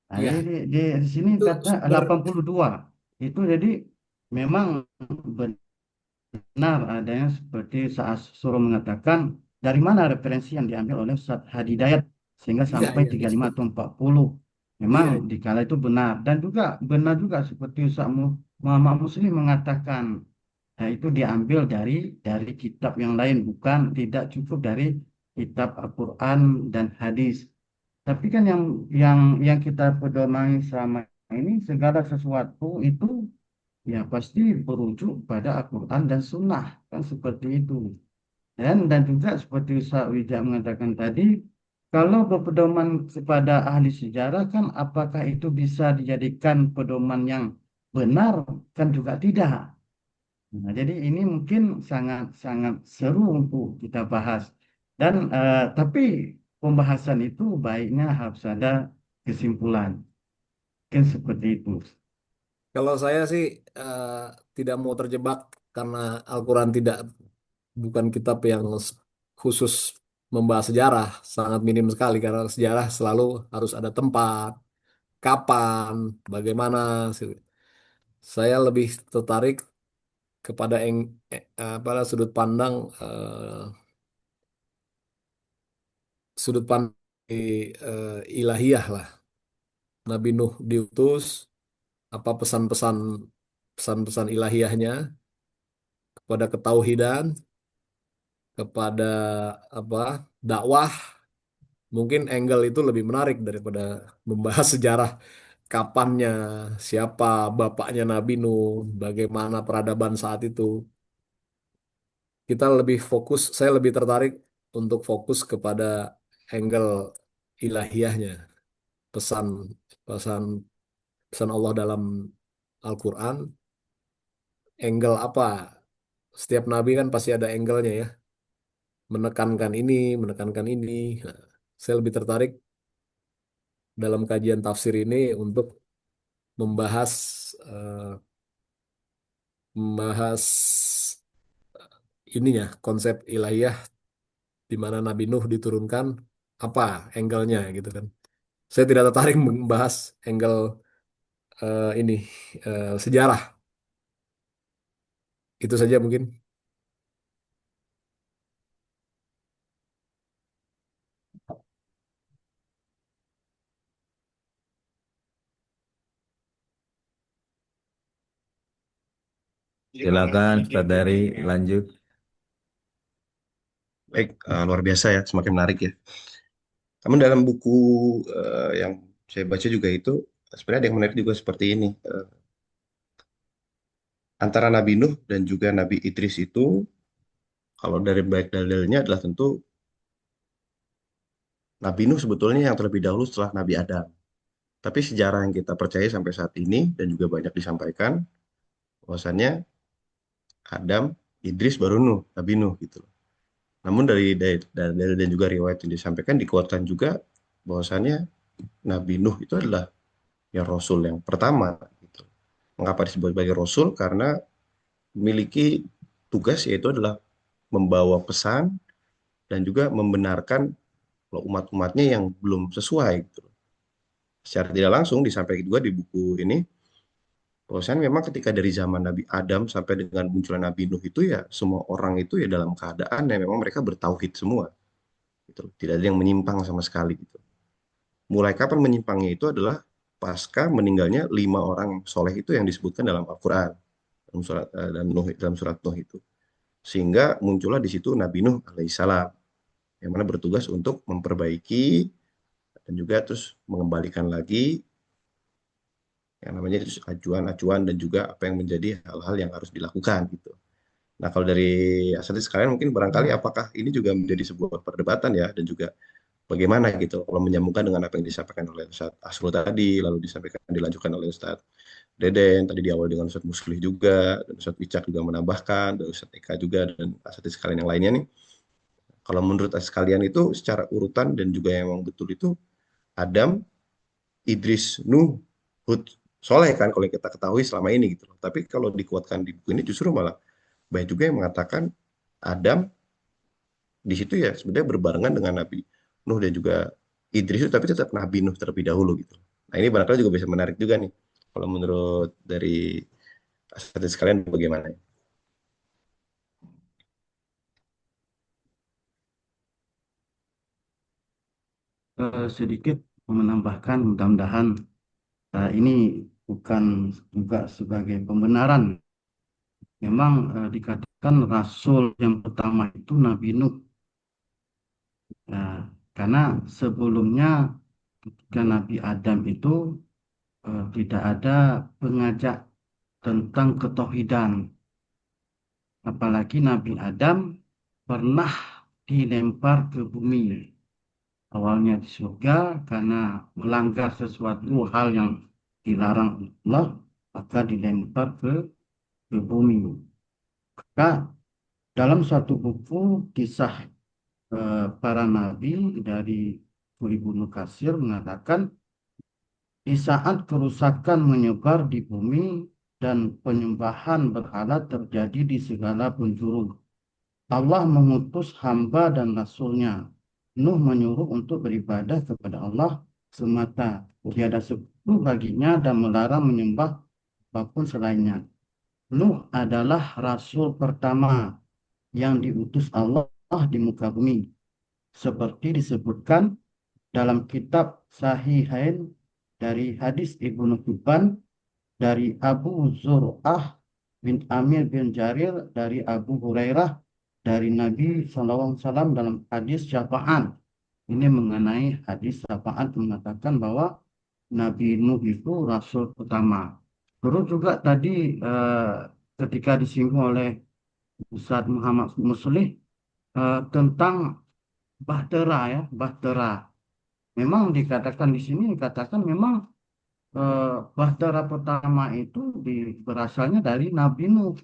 Nah, iya, jadi di sini itu kata sumber. 82. Itu jadi memang benar adanya seperti saat suruh mengatakan dari mana referensi yang diambil oleh Ustaz Hadi Dayat sehingga Iya, sampai iya, 35 betul. atau 40. Memang Iya, dikala itu benar dan juga benar juga seperti Ustaz Muhammad Muslim mengatakan, nah, itu diambil dari kitab yang lain, bukan tidak cukup dari kitab Al-Quran dan hadis. Tapi kan yang kita pedomani selama ini segala sesuatu itu ya pasti berujuk pada Al-Quran dan Sunnah kan seperti itu. Dan juga seperti Ustaz Wija mengatakan tadi, kalau berpedoman kepada ahli sejarah kan apakah itu bisa dijadikan pedoman yang benar? Kan juga tidak. Nah, jadi ini mungkin sangat-sangat seru untuk kita bahas. Dan tapi pembahasan itu baiknya harus ada kesimpulan. Mungkin seperti itu. kalau saya sih eh, tidak mau terjebak karena Al-Quran bukan kitab yang khusus membahas sejarah, sangat minim sekali karena sejarah selalu harus ada tempat, kapan, bagaimana. Saya lebih tertarik kepada pada sudut pandang ilahiyah lah. Nabi Nuh diutus, apa pesan-pesan ilahiyahnya kepada ketauhidan, kepada apa dakwah. Mungkin angle itu lebih menarik daripada membahas sejarah kapannya, siapa bapaknya Nabi Nuh, bagaimana peradaban saat itu. Saya lebih tertarik untuk fokus kepada angle ilahiyahnya, pesan pesan pesan Allah dalam Al-Quran, angle apa? Setiap nabi kan pasti ada angle-nya ya, menekankan ini, menekankan ini. Nah, saya lebih tertarik dalam kajian tafsir ini untuk membahas eh, membahas ininya konsep ilahiyah di mana Nabi Nuh diturunkan, apa angle-nya gitu kan. Saya tidak tertarik membahas angle ini sejarah. Itu saja mungkin. Silakan Ustaz Dari lanjut. Baik, luar biasa ya, semakin menarik ya. Namun dalam buku yang saya baca juga itu sebenarnya ada yang menarik juga seperti ini. Antara Nabi Nuh dan juga Nabi Idris itu, kalau dari baik dalilnya adalah tentu Nabi Nuh sebetulnya yang terlebih dahulu setelah Nabi Adam. Tapi sejarah yang kita percaya sampai saat ini dan juga banyak disampaikan, bahwasannya Adam, Idris baru Nuh, Nabi Nuh gitu. Namun dari dalil dan juga riwayat yang disampaikan dikuatkan juga bahwasannya Nabi Nuh itu adalah yang Rasul yang pertama gitu. Mengapa disebut sebagai Rasul? Karena memiliki tugas yaitu adalah membawa pesan dan juga membenarkan umat-umatnya yang belum sesuai gitu. Secara tidak langsung disampaikan juga di buku ini bahwasanya memang ketika dari zaman Nabi Adam sampai dengan munculnya Nabi Nuh itu ya semua orang itu ya dalam keadaan yang memang mereka bertauhid semua gitu. Tidak ada yang menyimpang sama sekali gitu. Mulai kapan menyimpangnya itu adalah pasca meninggalnya 5 orang soleh itu yang disebutkan dalam Al-Quran dalam surat Nuh itu. Sehingga muncullah di situ Nabi Nuh alaihissalam yang mana bertugas untuk memperbaiki dan juga terus mengembalikan lagi yang namanya acuan-acuan dan juga apa yang menjadi hal-hal yang harus dilakukan gitu. Nah, kalau dari asal sekalian mungkin barangkali apakah ini juga menjadi sebuah perdebatan ya dan juga bagaimana gitu kalau menyambungkan dengan apa yang disampaikan oleh Ustadz Asrul tadi, lalu dilanjutkan oleh Ustadz Deden tadi di awal dengan Ustadz Muslih juga, dan Ustadz Wicak juga menambahkan, dan Ustadz Eka juga, dan asatidz sekalian yang lainnya nih. Kalau menurut sekalian itu secara urutan dan juga yang memang betul itu Adam, Idris, Nuh, Hud, Soleh kan kalau yang kita ketahui selama ini gitu loh. Tapi kalau dikuatkan di buku ini justru malah banyak juga yang mengatakan Adam di situ ya sebenarnya berbarengan dengan Nabi Nuh dan juga Idris itu tapi tetap Nabi Nuh terlebih dahulu gitu. Nah ini barangkali juga bisa menarik juga nih. Kalau menurut dari asatidz sekalian bagaimana? Sedikit menambahkan, mudah-mudahan ini bukan juga sebagai pembenaran. Memang dikatakan rasul yang pertama itu Nabi Nuh. Karena sebelumnya ketika Nabi Adam itu tidak ada pengajak tentang ketauhidan. Apalagi Nabi Adam pernah dilempar ke bumi. Awalnya di surga karena melanggar sesuatu hal yang dilarang Allah, maka dilempar ke bumi. Maka dalam suatu buku kisah para nabi dari Ibnu Katsir mengatakan di saat kerusakan menyebar di bumi dan penyembahan berhala terjadi di segala penjuru, Allah mengutus hamba dan rasulnya. Nuh menyuruh untuk beribadah kepada Allah semata. Tiada sekutu baginya dan melarang menyembah apapun selainnya. Nuh adalah rasul pertama yang diutus Allah di muka bumi. Seperti disebutkan dalam kitab Sahihain dari hadis Ibnu Hibban dari Abu Zur'ah bin Amir bin Jarir dari Abu Hurairah dari Nabi SAW dalam hadis syafaat. Ini mengenai hadis syafaat mengatakan bahwa Nabi Nuh itu rasul pertama. Terus juga tadi ketika disinggung oleh Ustadz Muhammad Muslih tentang bahtera ya, bahtera. Memang dikatakan di sini dikatakan memang bahtera pertama itu berasalnya dari Nabi Nuh.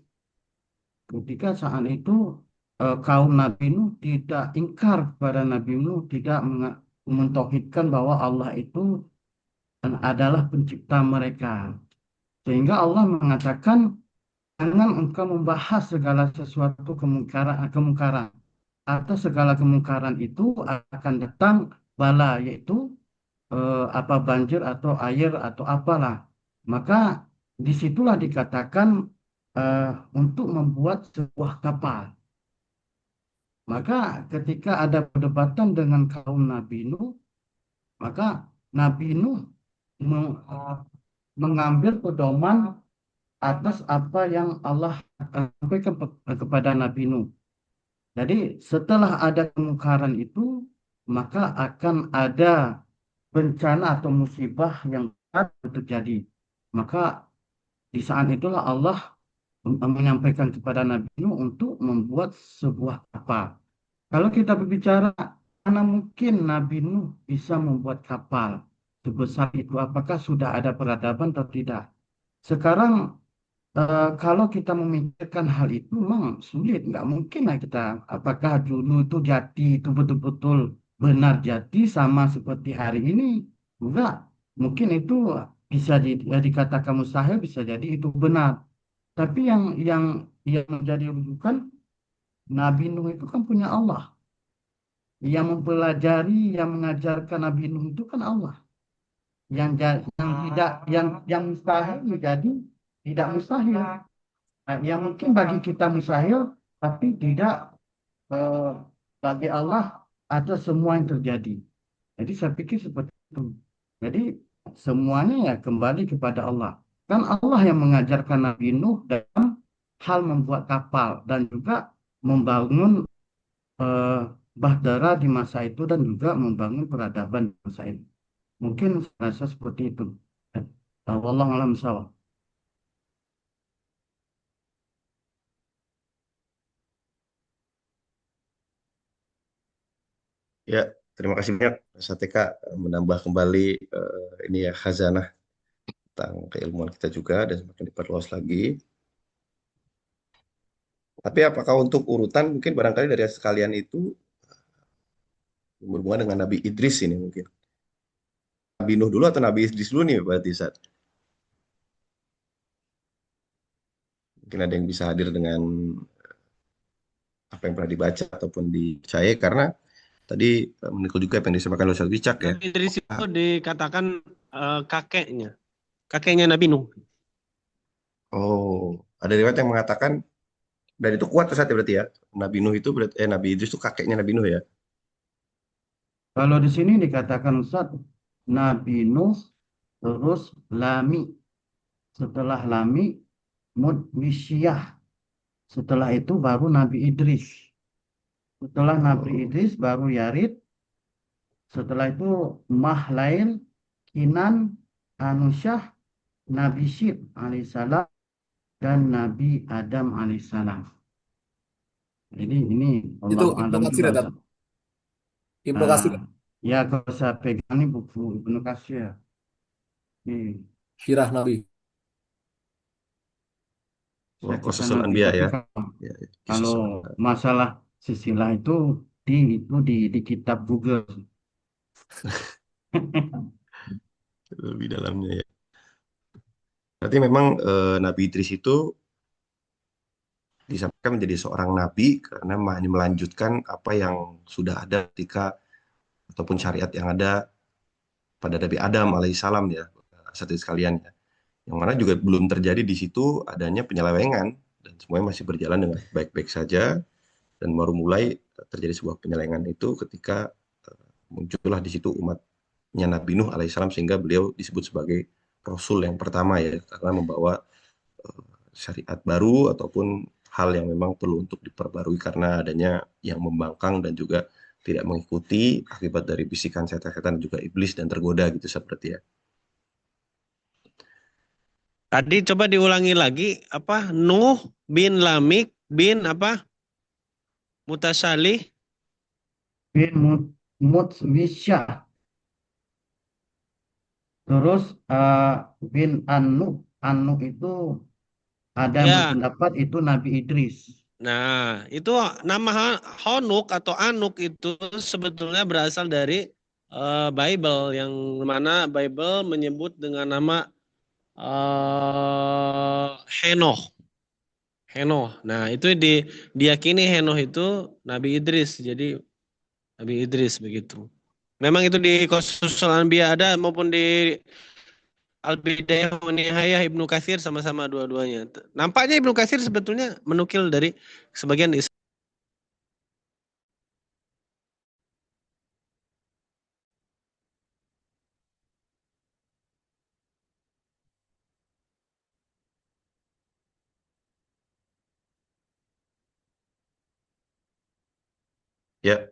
Ketika saat itu kaum Nabi Nuh tidak ingkar kepada Nabi Nuh, tidak mentauhidkan bahwa Allah itu adalah pencipta mereka. Sehingga Allah mengatakan, jangan engkau membahas segala sesuatu kemungkaran atau segala kemungkaran itu akan datang bala, yaitu apa banjir atau air atau apalah. Maka disitulah dikatakan eh, untuk membuat sebuah kapal. Maka ketika ada perdebatan dengan kaum Nabi Nuh, maka Nabi Nuh mengambil pedoman atas apa yang Allah sampaikan kepada Nabi Nuh. Jadi setelah ada kemungkaran itu, maka akan ada bencana atau musibah yang akan terjadi. Maka di saat itulah Allah menyampaikan kepada Nabi Nuh untuk membuat sebuah kapal. Kalau kita berbicara, mana mungkin Nabi Nuh bisa membuat kapal sebesar itu? Apakah sudah ada peradaban atau tidak? Sekarang kalau kita memikirkan hal itu memang sulit, nggak mungkin lah kita. Apakah dulu itu jati itu betul-betul benar jati sama seperti hari ini? Enggak, mungkin itu bisa dikatakan mustahil, bisa jadi itu benar. Tapi yang menjadi rujukan Nabi Nuh itu kan punya Allah. Yang mempelajari, yang mengajarkan Nabi Nuh itu kan Allah. Yang tidak, yang mustahil menjadi tidak mustahil. Yang mungkin bagi kita mustahil, tapi tidak eh, bagi Allah ada semua yang terjadi. Jadi saya pikir seperti itu. Jadi semuanya ya kembali kepada Allah. Kan Allah yang mengajarkan Nabi Nuh dalam hal membuat kapal dan juga membangun eh, bahtera di masa itu dan juga membangun peradaban di masa itu. Mungkin saya rasa seperti itu. Wallahu a'lam bishawab. Ya, terima kasih banyak Mas Ateka menambah kembali ini ya khazanah tentang keilmuan kita juga dan semakin diperluas lagi. Tapi apakah untuk urutan mungkin barangkali dari sekalian itu berhubungan dengan Nabi Idris ini mungkin. Nabi Nuh dulu atau Nabi Idris dulu nih berarti Ustaz? Mungkin ada yang bisa hadir dengan apa yang pernah dibaca ataupun dipercaya karena tadi menikul juga apa yang disampaikan oleh Ustaz Wicak ya. Nabi Idris itu dikatakan kakeknya Nabi Nuh. Oh, ada riwayat yang mengatakan dan itu kuat Ustaz ya berarti ya. Nabi Nuh itu berarti Nabi Idris itu kakeknya Nabi Nuh ya. Kalau di sini dikatakan Ustaz, Nabi Nuh, terus Lami. Setelah Lami, Mudwisyah. Setelah itu baru Nabi Idris. Setelah Nabi Idris baru Yarid. Setelah itu Mahlail, Kinan, Anusyah, Nabi Syed alaihissalam, dan Nabi Adam alaihissalam. Jadi ini Itu Allah Ibnu alam Katsir juga ya, Tat? Ustaz. Ibnu Katsir, Ya kalau saya pegang ini buku Ibnu Katsir. Ini Sirah Nabi. Wah, saya ke Qasasul sana Anbiya tapi ya. kalau Ya, ya, kisah kalau sahabat. masalah silsilah itu di kitab Google. Lebih dalamnya ya. Berarti memang Nabi Idris itu disampaikan menjadi seorang nabi karena hanya melanjutkan apa yang sudah ada ketika ataupun syariat yang ada pada Nabi Adam alaihissalam ya, satu sekalian ya. Yang mana juga belum terjadi di situ adanya penyelewengan dan semuanya masih berjalan dengan baik-baik saja dan baru mulai terjadi sebuah penyelewengan itu ketika muncullah di situ umatnya Nabi Nuh alaihissalam sehingga beliau disebut sebagai Rasul yang pertama ya karena membawa syariat baru ataupun hal yang memang perlu untuk diperbarui karena adanya yang membangkang dan juga tidak mengikuti akibat dari bisikan setan-setan dan juga iblis dan tergoda gitu seperti ya. Tadi coba diulangi lagi apa? Nuh bin Lamik bin apa? Mutasalih. Bin Mudwisyah. Terus bin Anu itu ada yang Ya. berpendapat itu Nabi Idris. Nah, itu nama Honuk atau Anuk itu sebetulnya berasal dari Bible yang mana Bible menyebut dengan nama Henoh. Henoh. Nah, itu diyakini Henoh itu Nabi Idris. Jadi Nabi Idris begitu. Memang itu di Qasasul Anbiya ada maupun di Al-Bidayah wa Nihayah Ibnu Katsir sama-sama dua-duanya. Nampaknya Ibnu Katsir sebetulnya menukil dari sebagian Ya,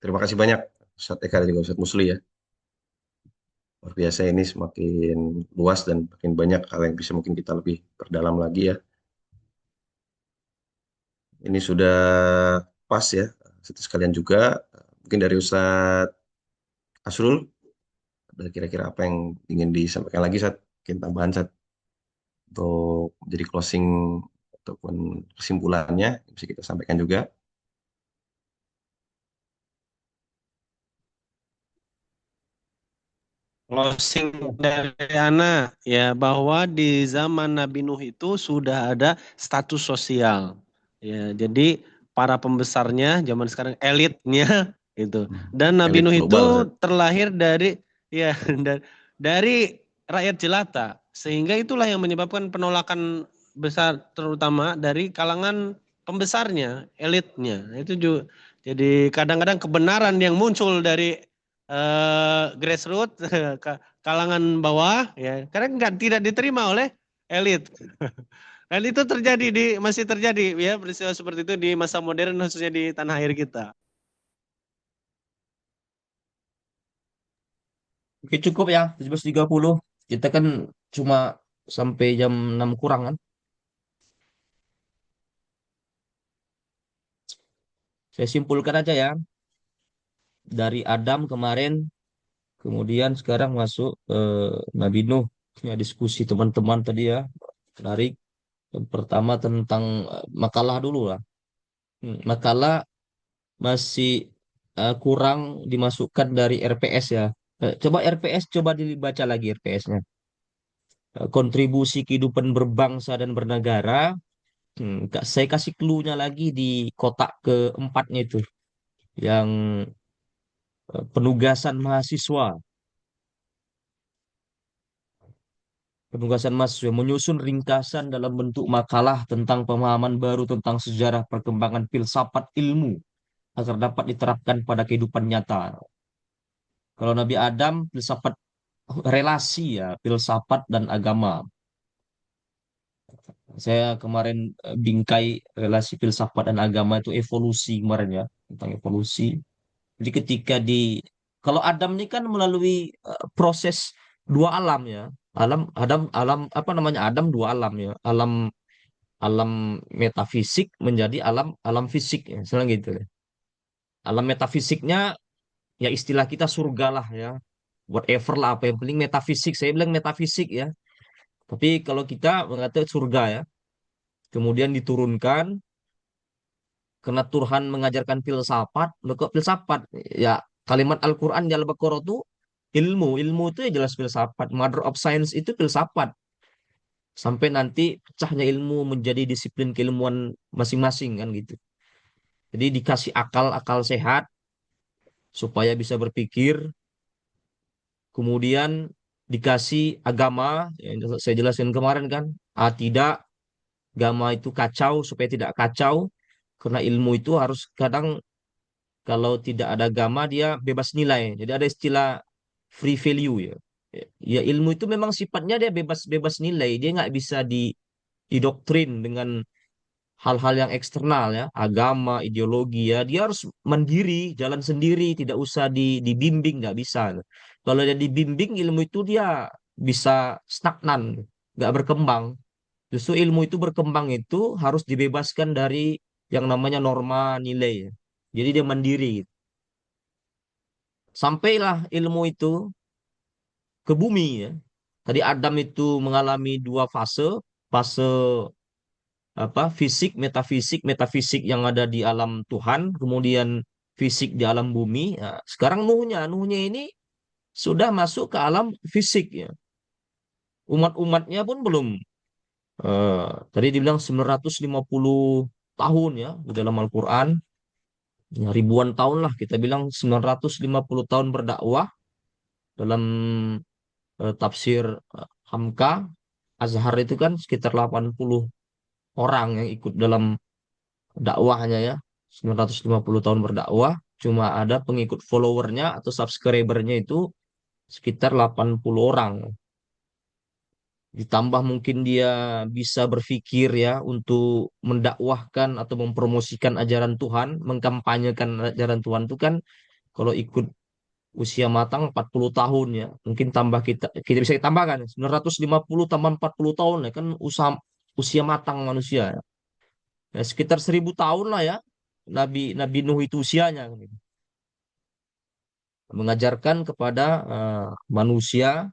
terima kasih banyak Ustadz Eka dan juga Ustadz Musli ya. Luar biasa ini semakin luas dan makin banyak hal yang bisa mungkin kita lebih perdalam lagi ya. Ini sudah pas ya, satu sekalian juga. Mungkin dari Ustadz Asrul, ada kira-kira apa yang ingin disampaikan lagi saat mungkin tambahan saat untuk jadi closing ataupun kesimpulannya yang bisa kita sampaikan juga. closing dari Ana ya bahwa di zaman Nabi Nuh itu sudah ada status sosial. Ya, jadi para pembesarnya zaman sekarang elitnya gitu. Dan Nabi Elit Nuh global, itu Ustadz. terlahir dari ya dari rakyat jelata sehingga itulah yang menyebabkan penolakan besar terutama dari kalangan pembesarnya, elitnya. Itu juga jadi kadang-kadang kebenaran yang muncul dari grassroots kalangan bawah ya karena tidak diterima oleh elit dan itu masih terjadi ya peristiwa seperti itu di masa modern khususnya di tanah air kita. Oke, cukup ya, 17.30. Kita kan cuma sampai jam 6 kurang kan. Saya simpulkan aja ya. dari Adam kemarin, kemudian sekarang masuk Nabi Nuh. Ya, diskusi teman-teman tadi ya, menarik. Yang pertama tentang makalah dulu lah. Makalah masih kurang dimasukkan dari RPS ya. Coba RPS, coba dibaca lagi RPS-nya. Kontribusi kehidupan berbangsa dan bernegara. Saya kasih clue-nya lagi di kotak keempatnya itu, yang penugasan mahasiswa. Penugasan mahasiswa menyusun ringkasan dalam bentuk makalah tentang pemahaman baru tentang sejarah perkembangan filsafat ilmu agar dapat diterapkan pada kehidupan nyata. Kalau Nabi Adam, filsafat relasi ya, filsafat dan agama. Saya kemarin bingkai relasi filsafat dan agama itu evolusi kemarin ya, tentang evolusi. Jadi ketika kalau Adam ini kan melalui proses dua alam ya. Alam apa namanya? Adam dua alam ya. Alam alam metafisik menjadi alam alam fisik ya. Misalnya gitu ya. Alam metafisiknya ya istilah kita surga lah ya. Whatever lah apa yang penting metafisik. Saya bilang metafisik ya. Tapi kalau kita mengatakan surga ya. Kemudian diturunkan karena Tuhan mengajarkan filsafat, maka filsafat ya, kalimat Al-Qur'an di Al-Baqarah itu ilmu itu ya jelas filsafat. Mother of science itu filsafat. Sampai nanti pecahnya ilmu menjadi disiplin keilmuan masing-masing kan gitu. Jadi dikasih akal-akal sehat supaya bisa berpikir, kemudian dikasih agama yang saya jelaskan kemarin kan. Tidak, agama itu kacau supaya tidak kacau, karena ilmu itu harus kadang kalau tidak ada agama dia bebas nilai. Jadi ada istilah free value ya. Ya ilmu itu memang sifatnya dia bebas bebas nilai. Dia nggak bisa didoktrin dengan hal-hal yang eksternal ya, agama, ideologi ya. Dia harus mandiri, jalan sendiri, tidak usah dibimbing, nggak bisa. Kalau dia dibimbing ilmu itu dia bisa stagnan, nggak berkembang. Justru ilmu itu berkembang itu harus dibebaskan dari yang namanya norma nilai ya. Jadi dia mandiri gitu. Sampailah ilmu itu ke bumi ya. Tadi Adam itu mengalami dua fase, fase apa? Fisik, metafisik yang ada di alam Tuhan, kemudian fisik di alam bumi. Nah, sekarang Nuhnya ini sudah masuk ke alam fisik ya. Umat-umatnya pun belum. eh, Tadi dibilang 950 tahun ya di dalam Al-Quran. Ya, ribuan tahun lah kita bilang 950 tahun berdakwah dalam tafsir Hamka Azhar itu kan sekitar 80 orang yang ikut dalam dakwahnya ya. 950 tahun berdakwah, cuma ada pengikut followernya atau subscribernya itu sekitar 80 orang. Ditambah mungkin dia bisa berpikir ya untuk mendakwahkan atau mempromosikan ajaran Tuhan, mengkampanyekan ajaran Tuhan itu kan kalau ikut usia matang 40 tahun ya. Mungkin tambah kita bisa tambahkan 950 tambah 40 tahun ya kan usia matang manusia ya. Ya, sekitar 1.000 tahun lah ya. Nabi Nabi Nuh itu usianya gitu. Mengajarkan kepada manusia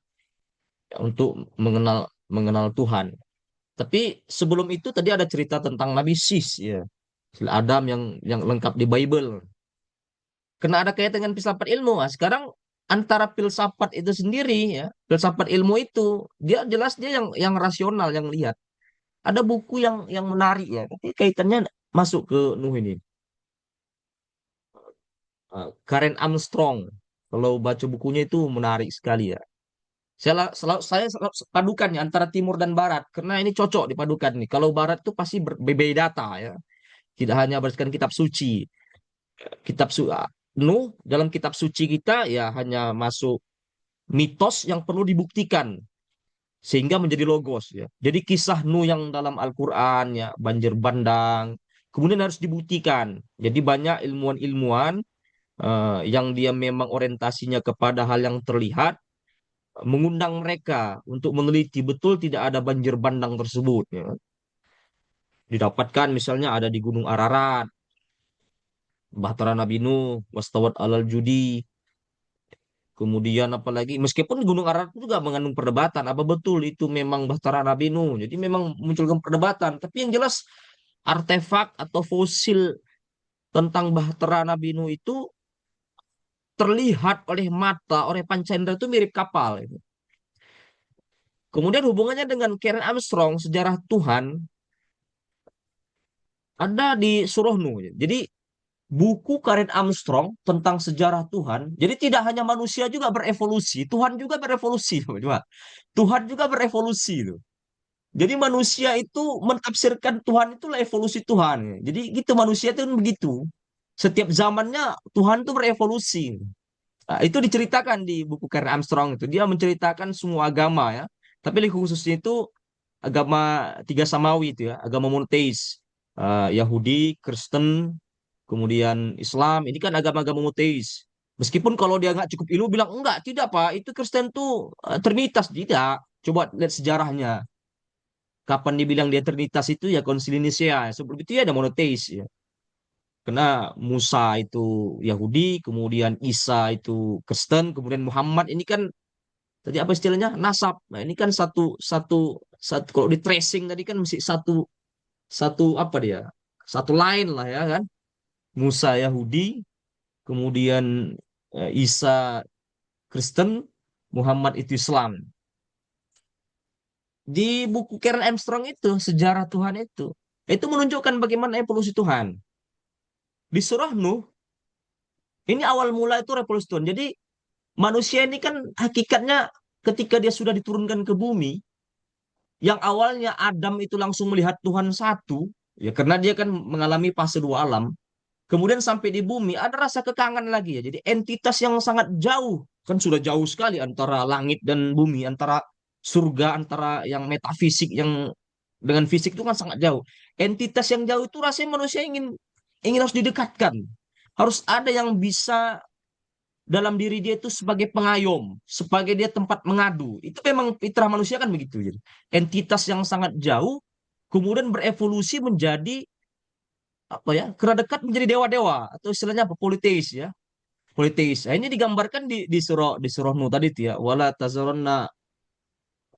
ya, untuk mengenal mengenal Tuhan. Tapi sebelum itu tadi ada cerita tentang Nabi Sis ya. Adam yang lengkap di Bible. Karena ada kaitan dengan filsafat ilmu. Nah, sekarang antara filsafat itu sendiri ya, filsafat ilmu itu dia jelas dia yang rasional yang lihat. Ada buku yang menarik ya, tapi kaitannya masuk ke Nuh ini. Karen Armstrong. Kalau baca bukunya itu menarik sekali ya. Saya selalu padukan ya antara timur dan barat karena ini cocok dipadukan nih. Kalau barat itu pasti berbeda data ya. Tidak hanya berdasarkan kitab suci. Kitab su Nuh dalam kitab suci kita ya hanya masuk mitos yang perlu dibuktikan sehingga menjadi logos ya. Jadi kisah Nuh yang dalam Al-Qur'an ya, banjir bandang, kemudian harus dibuktikan. Jadi banyak ilmuwan-ilmuwan yang dia memang orientasinya kepada hal yang terlihat, mengundang mereka untuk meneliti betul tidak ada banjir bandang tersebut ya. Didapatkan misalnya ada di Gunung Ararat Bahtera Nabi Nuh, wastawat alal judi. Kemudian apalagi meskipun Gunung Ararat itu juga mengandung perdebatan apa betul itu memang Bahtera Nabi Nuh. Jadi memang munculkan perdebatan. Tapi yang jelas artefak atau fosil tentang Bahtera Nabi Nuh itu terlihat oleh mata, oleh panca indera itu mirip kapal. Itu. Kemudian hubungannya dengan Karen Armstrong, sejarah Tuhan, ada di surah Nuh. Jadi buku Karen Armstrong tentang sejarah Tuhan. Jadi tidak hanya manusia juga berevolusi, Tuhan juga berevolusi. Coba. Tuhan juga berevolusi. Itu. Jadi manusia itu mentafsirkan Tuhan itulah evolusi Tuhan. Jadi gitu manusia itu kan begitu. Setiap zamannya Tuhan itu berevolusi. Nah, itu diceritakan di buku Karen Armstrong itu. Dia menceritakan semua agama ya. Tapi khususnya itu agama tiga samawi itu ya, agama monoteis. Yahudi, Kristen, kemudian Islam. Ini kan agama-agama monoteis. Meskipun kalau dia nggak cukup ilmu bilang enggak, tidak Pak, itu Kristen tuh Trinitas tidak. Coba lihat sejarahnya. Kapan dibilang dia Trinitas itu ya Konsili Nisea. Sebelum itu ya ada monoteis ya. Karena Musa itu Yahudi, kemudian Isa itu Kristen, kemudian Muhammad ini kan tadi apa istilahnya nasab. Nah ini kan satu satu satu kalau di tracing tadi kan mesti satu satu apa dia satu line lah ya kan. Musa Yahudi, kemudian Isa Kristen, Muhammad itu Islam. Di buku Karen Armstrong itu sejarah Tuhan itu menunjukkan bagaimana evolusi Tuhan. Di surah Nuh ini awal mula itu revolusi Tuhan. Jadi manusia ini kan hakikatnya ketika dia sudah diturunkan ke bumi, yang awalnya Adam itu langsung melihat Tuhan satu, ya karena dia kan mengalami fase dua alam. Kemudian sampai di bumi ada rasa kekangan lagi ya. Jadi entitas yang sangat jauh, kan sudah jauh sekali antara langit dan bumi, antara surga, antara yang metafisik yang dengan fisik itu kan sangat jauh. Entitas yang jauh itu rasanya manusia ingin ingin harus didekatkan. Harus ada yang bisa dalam diri dia itu sebagai pengayom, sebagai dia tempat mengadu. Itu memang fitrah manusia kan begitu. Jadi, entitas yang sangat jauh kemudian berevolusi menjadi apa ya? Kera dekat menjadi dewa-dewa atau istilahnya apa? Politeis ya. Politeis. Nah, ini digambarkan di surah Nuh tadi itu ya. Wala tazaronna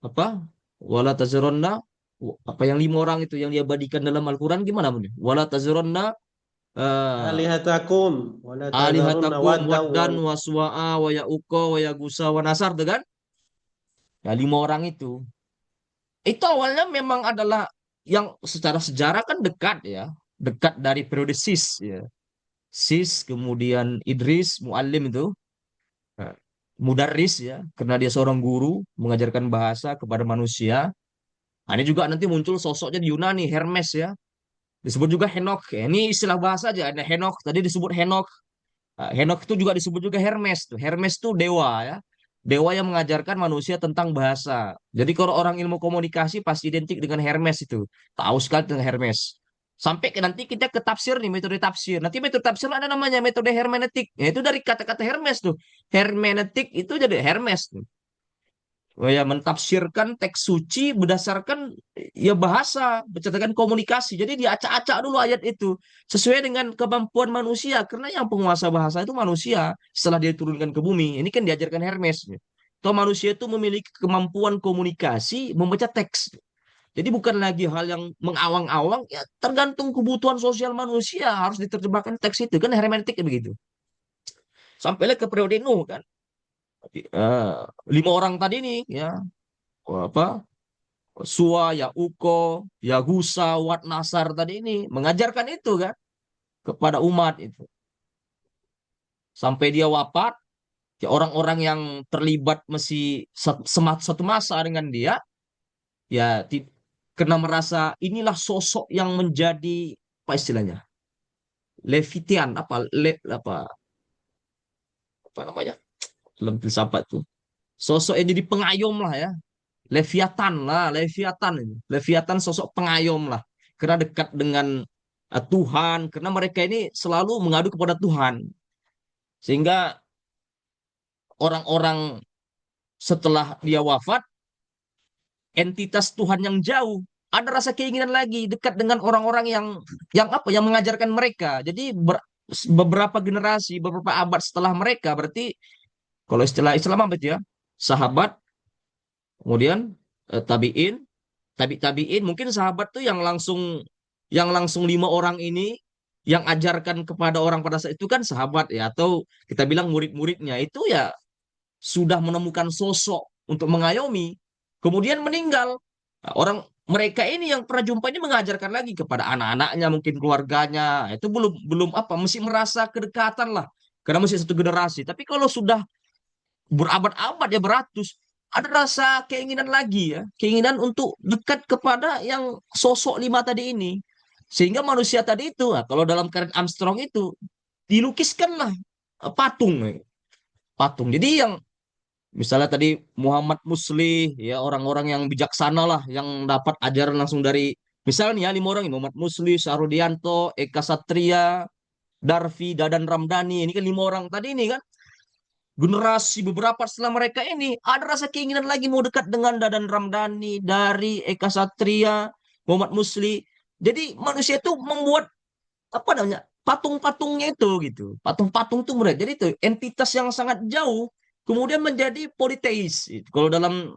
apa? Wala tazaronna apa yang lima orang itu yang diabadikan dalam Al-Qur'an gimana Bu? Wala tazaronna Alihatakum wala tadharunna alihatakum waddan waddan wa suwa'a wa ya'uqa wa yagusa wa nasar tuh kan? Ya lima orang itu. Itu awalnya memang adalah yang secara sejarah kan dekat ya. Dekat dari periode Sis ya. Sis kemudian Idris Muallim itu. Nah, Mudarris ya. Karena dia seorang guru mengajarkan bahasa kepada manusia. Nah, ini juga nanti muncul sosoknya di Yunani Hermes ya. Disebut juga Henok. Ya, ini istilah bahasa aja. Ada Henok. Tadi disebut Henok. Henok itu juga disebut juga Hermes tuh. Hermes tuh dewa ya. Dewa yang mengajarkan manusia tentang bahasa. Jadi kalau orang ilmu komunikasi pasti identik dengan Hermes itu. Tahu sekali tentang Hermes. Sampai ke nanti kita ke tafsir nih, metode tafsir. Nanti metode tafsir ada namanya metode hermeneutik. Ya, itu dari kata-kata Hermes tuh. Hermeneutik itu jadi Hermes tuh. Oh ya, mentafsirkan teks suci berdasarkan ya bahasa, berdasarkan komunikasi. Jadi diacak-acak dulu ayat itu sesuai dengan kemampuan manusia. Karena yang penguasa bahasa itu manusia setelah dia turunkan ke bumi. Ini kan diajarkan Hermes. Toh manusia itu memiliki kemampuan komunikasi membaca teks. Jadi bukan lagi hal yang mengawang-awang, ya tergantung kebutuhan sosial manusia harus diterjemahkan teks itu kan hermeneutik begitu. Sampailah ke periode Nuh kan. Eh, lima orang tadi nih ya apa Suwa, Yauko, Yagusa, Wat Nasar tadi ini mengajarkan itu kan kepada umat itu. Sampai dia wafat, ya orang-orang yang terlibat masih satu masa dengan dia, ya karena merasa inilah sosok yang menjadi apa istilahnya? Levitian apa namanya? Dalam filsafat tuh. Sosok yang jadi pengayom lah ya. Leviathan lah, Leviathan ini. Leviathan sosok pengayom lah. Karena dekat dengan Tuhan, karena mereka ini selalu mengadu kepada Tuhan. Sehingga orang-orang setelah dia wafat, entitas Tuhan yang jauh, ada rasa keinginan lagi dekat dengan orang-orang yang apa yang mengajarkan mereka. Jadi beberapa generasi, beberapa abad setelah mereka, berarti kalau istilah Islam apa itu ya? Sahabat, kemudian tabiin, tabiin, mungkin sahabat tuh yang langsung 5 orang ini yang ajarkan kepada orang pada saat itu kan sahabat ya, atau kita bilang murid-muridnya itu ya sudah menemukan sosok untuk mengayomi, kemudian meninggal. Nah, orang mereka ini yang pernah jumpa ini mengajarkan lagi kepada anak-anaknya, mungkin keluarganya. Itu belum belum apa, mesti merasa kedekatan lah, karena masih satu generasi. Tapi kalau sudah berabad-abad ya beratus, ada rasa keinginan lagi ya, keinginan untuk dekat kepada yang sosok 5 tadi ini. Sehingga manusia tadi itu, nah, kalau dalam karya Armstrong itu dilukiskanlah patung, patung. Jadi yang misalnya tadi Muhammad Muslih, ya orang-orang yang bijaksana lah, yang dapat ajaran langsung dari, misalnya ya 5 orang ini, Muhammad Muslih, Syahrodianto, Eka Satria, Darfi, Dadan Ramdhani, ini kan 5 orang tadi ini kan, generasi beberapa setelah mereka ini ada rasa keinginan lagi mau dekat dengan Dadan Ramdhani, dari Eka Satria, Muhammad Muslih. Jadi manusia itu membuat apa namanya patung-patungnya itu gitu, patung-patung itu mereka jadi itu entitas yang sangat jauh kemudian menjadi politeis itu. Kalau dalam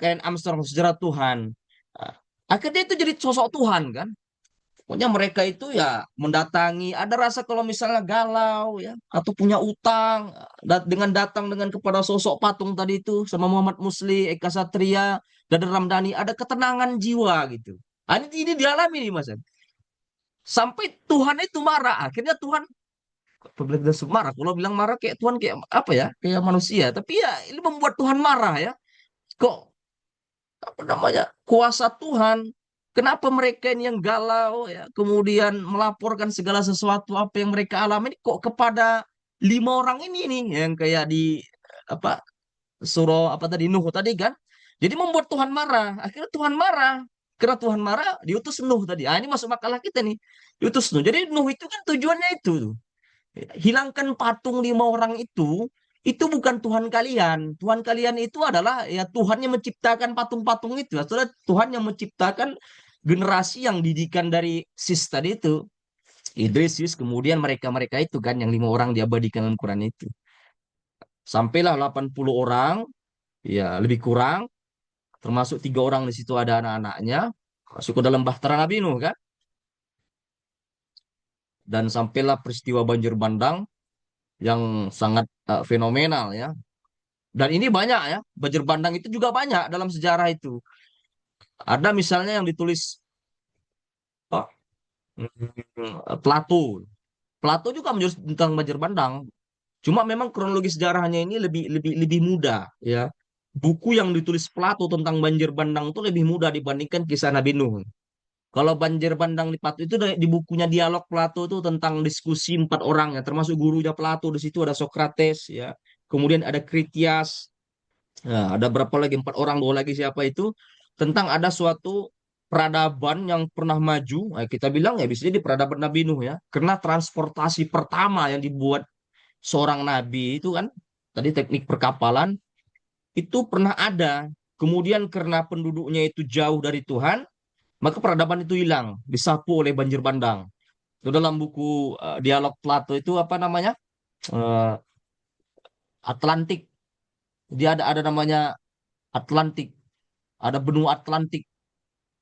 kain Armstrong sejarah Tuhan, uh, akhirnya itu jadi sosok Tuhan kan. Pokoknya mereka itu ya mendatangi, ada rasa kalau misalnya galau ya atau punya utang, dengan datang dengan kepada sosok patung tadi itu sama Muhammad Musli, Eka Satria, dan Ramdhani, ada ketenangan jiwa gitu. Ini dialami nih Mas. Sampai Tuhan itu marah. Akhirnya Tuhan benar marah. Kalau bilang marah kayak Tuhan kayak apa ya? Kayak manusia. Tapi ya ini membuat Tuhan marah ya. Kok apa namanya? Kuasa Tuhan. Kenapa mereka ini yang galau ya, kemudian melaporkan segala sesuatu apa yang mereka alami ini kok kepada 5 orang ini nih yang kayak di apa surah apa tadi Nuh tadi kan. Jadi membuat Tuhan marah. Akhirnya Tuhan marah. Karena Tuhan marah, diutus Nuh tadi. Ah, ini masuk makalah kita nih. Diutus Nuh. Jadi Nuh itu kan tujuannya itu tuh. Hilangkan patung 5 orang itu bukan Tuhan kalian. Tuhan kalian itu adalah ya Tuhan yang menciptakan patung-patung itu. Adalah Tuhan yang menciptakan generasi yang didikan dari Sis tadi itu. Idris, Sis, kemudian mereka-mereka itu kan yang 5 orang diabadikan dalam Quran itu. Sampailah 80 orang, ya lebih kurang, termasuk 3 orang di situ ada anak-anaknya, masuk ke dalam bahtera Nabi Nuh kan. Dan sampailah peristiwa banjir bandang yang sangat fenomenal ya. Dan ini banyak ya, banjir bandang itu juga banyak dalam sejarah itu. Ada misalnya yang ditulis oh, Plato. Plato juga menulis tentang banjir bandang. Cuma memang kronologi sejarahnya ini lebih lebih lebih muda ya. Buku yang ditulis Plato tentang banjir bandang itu lebih mudah dibandingkan kisah Nabi Nuh. Kalau banjir bandang di Plato itu di bukunya Dialog Plato itu tentang diskusi 4 orang ya, termasuk gurunya Plato di situ ada Socrates ya. Kemudian ada Critias. Nah, ada berapa lagi? 4 orang, 2 lagi siapa itu? Tentang ada suatu peradaban yang pernah maju. Nah, kita bilang ya bisa jadi peradaban Nabi Nuh ya. Karena transportasi pertama yang dibuat seorang nabi itu kan tadi teknik perkapalan itu pernah ada. Kemudian karena penduduknya itu jauh dari Tuhan, maka peradaban itu hilang, disapu oleh banjir bandang. Itu dalam buku Dialog Plato itu apa namanya? Eh, Atlantik. Dia ada namanya Atlantik, ada benua Atlantik.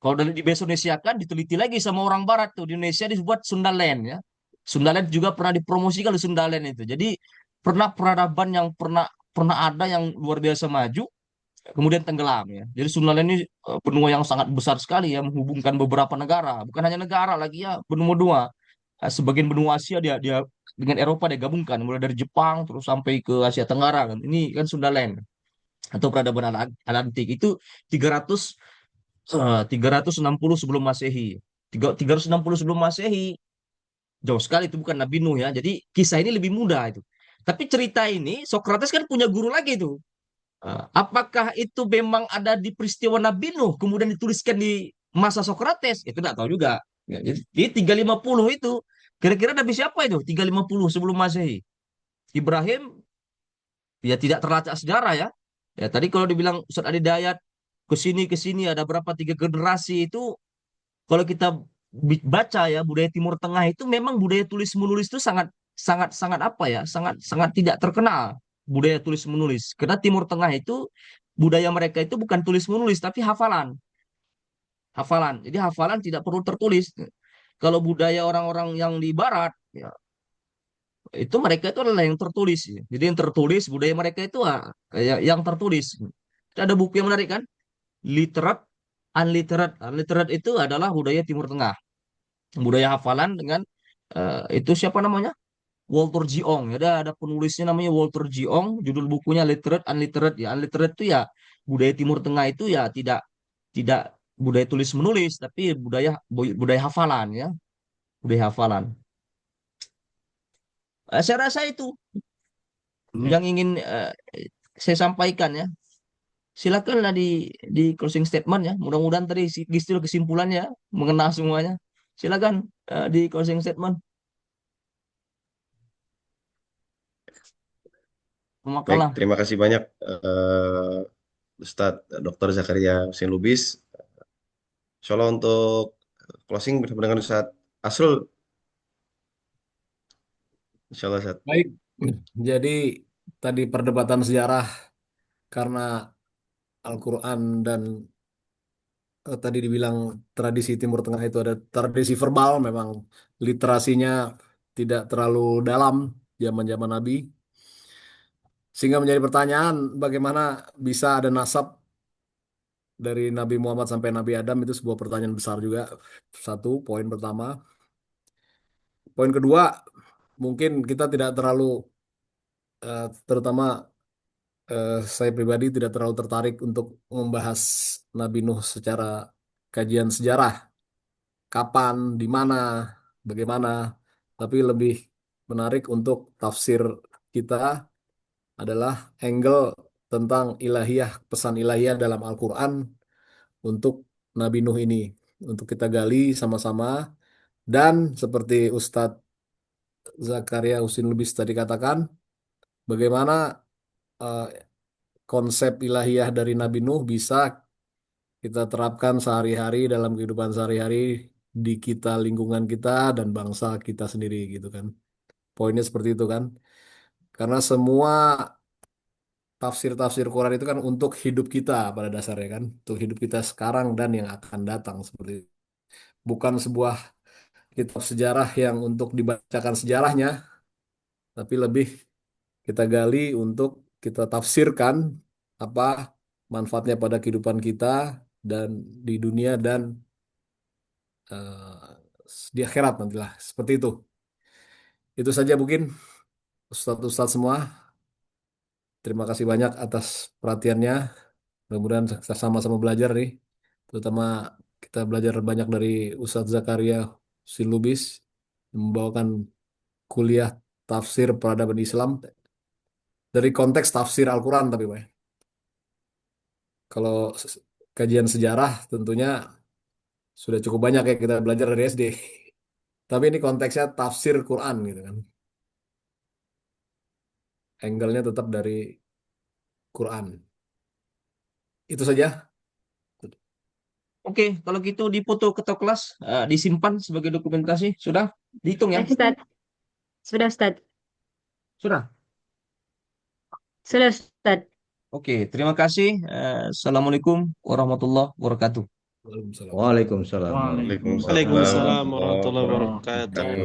Kalau dari di Indonesia kan diteliti lagi sama orang Barat tuh, di Indonesia dibuat Sundaland ya. Sundaland juga pernah dipromosikan di Sundaland itu. Jadi pernah peradaban yang pernah pernah ada yang luar biasa maju, kemudian tenggelam ya. Jadi Sundaland ini benua yang sangat besar sekali ya, menghubungkan beberapa negara, bukan hanya negara lagi ya, benua-benua. Sebagian benua Asia dia dia dengan Eropa dia gabungkan, mulai dari Jepang terus sampai ke Asia Tenggara kan. Ini kan Sundaland atau peradaban Atlantik itu 300 360 sebelum Masehi. 360 sebelum Masehi. Jauh sekali itu bukan Nabi Nuh ya. Jadi kisah ini lebih muda itu. Tapi cerita ini Socrates kan punya guru lagi itu. Apakah itu memang ada di peristiwa Nabi Nuh kemudian dituliskan di masa Socrates? Itu tidak tahu juga. Ya, jadi 350 itu kira-kira Nabi siapa itu? 350 sebelum Masehi. Ibrahim ya tidak terlacak sejarah ya. Ya tadi kalau dibilang Ustaz Adi Dayat ke sini ada berapa 3 generasi itu kalau kita baca ya, budaya Timur Tengah itu memang budaya tulis menulis itu sangat sangat sangat apa ya, sangat sangat tidak terkenal budaya tulis menulis. Karena Timur Tengah itu budaya mereka itu bukan tulis menulis tapi hafalan, hafalan. Jadi hafalan tidak perlu tertulis. Kalau budaya orang-orang yang di Barat, ya, itu mereka itu adalah yang tertulis. Ya. Jadi yang tertulis budaya mereka itu kayak yang tertulis. Ada buku yang menarik kan? Literate, unliterate. Unliterate itu adalah budaya Timur Tengah. Budaya hafalan dengan itu siapa namanya? Walter Jiong. Ya, ada penulisnya namanya Walter Jiong. Judul bukunya Literate, Unliterate. Ya, unliterate itu ya budaya Timur Tengah itu ya tidak budaya tulis menulis, tapi budaya hafalan ya, budaya hafalan. Saya rasa itu Ini yang ingin saya sampaikan ya. Silakanlah di closing statement ya. Mudah-mudahan tadi Gistil kesimpulannya mengenal semuanya. Silakan di closing statement. Baik, Makalah. terima kasih banyak Ustadz Dr. Zakaria Husin Lubis. Insya Allah untuk closing bersama dengan Ustadz Asrul. Insya Allah, Ustadz. Baik, jadi tadi perdebatan sejarah karena Al-Quran dan tadi dibilang tradisi Timur Tengah itu ada tradisi verbal, memang literasinya tidak terlalu dalam zaman-zaman Nabi. Sehingga menjadi pertanyaan bagaimana bisa ada nasab dari Nabi Muhammad sampai Nabi Adam, itu sebuah pertanyaan besar juga. Satu, poin pertama. Poin kedua, mungkin kita tidak terlalu, terutama saya pribadi tidak terlalu tertarik untuk membahas Nabi Nuh secara kajian sejarah, kapan, di mana, bagaimana, tapi lebih menarik untuk tafsir kita adalah angle tentang ilahiyah, pesan ilahiyah dalam Al-Quran untuk Nabi Nuh ini, untuk kita gali sama-sama. Dan seperti Ustadz Zakaria Husin Lubis tadi katakan, bagaimana eh, konsep ilahiyah dari Nabi Nuh bisa kita terapkan sehari-hari dalam kehidupan sehari-hari di kita, lingkungan kita, dan bangsa kita sendiri gitu kan. Poinnya seperti itu kan. Karena semua tafsir-tafsir Quran itu kan untuk hidup kita pada dasarnya kan. Untuk hidup kita sekarang dan yang akan datang seperti itu. Bukan sebuah kitab sejarah yang untuk dibacakan sejarahnya, tapi lebih kita gali untuk kita tafsirkan apa manfaatnya pada kehidupan kita dan di dunia dan eh, di akhirat nantilah. Seperti itu. Itu saja mungkin Ustadz-Ustadz semua. Terima kasih banyak atas perhatiannya. Mudah-mudahan kita sama-sama belajar nih. Terutama kita belajar banyak dari Ustadz Zakaria Silubis yang membawakan kuliah tafsir peradaban Islam dari konteks tafsir Al-Quran tapi Pak. Kalau kajian sejarah tentunya sudah cukup banyak ya kita belajar dari SD. Tapi ini konteksnya tafsir Quran gitu kan. Angle-nya tetap dari Quran. Itu saja. Oke, kalau gitu dipoto ketua kelas, disimpan sebagai dokumentasi. Sudah dihitung ya? Ustaz, sudah Ustaz, Sudah. sudah Ustaz. Oke, terima kasih. Assalamualaikum warahmatullahi wabarakatuh. Waalaikumsalam. Waalaikumsalam Waalaikumsalam. Waalaikumsalam Waalaikumsalam warahmatullahi warahmatullahi wabarakatuh. wabarakatuh.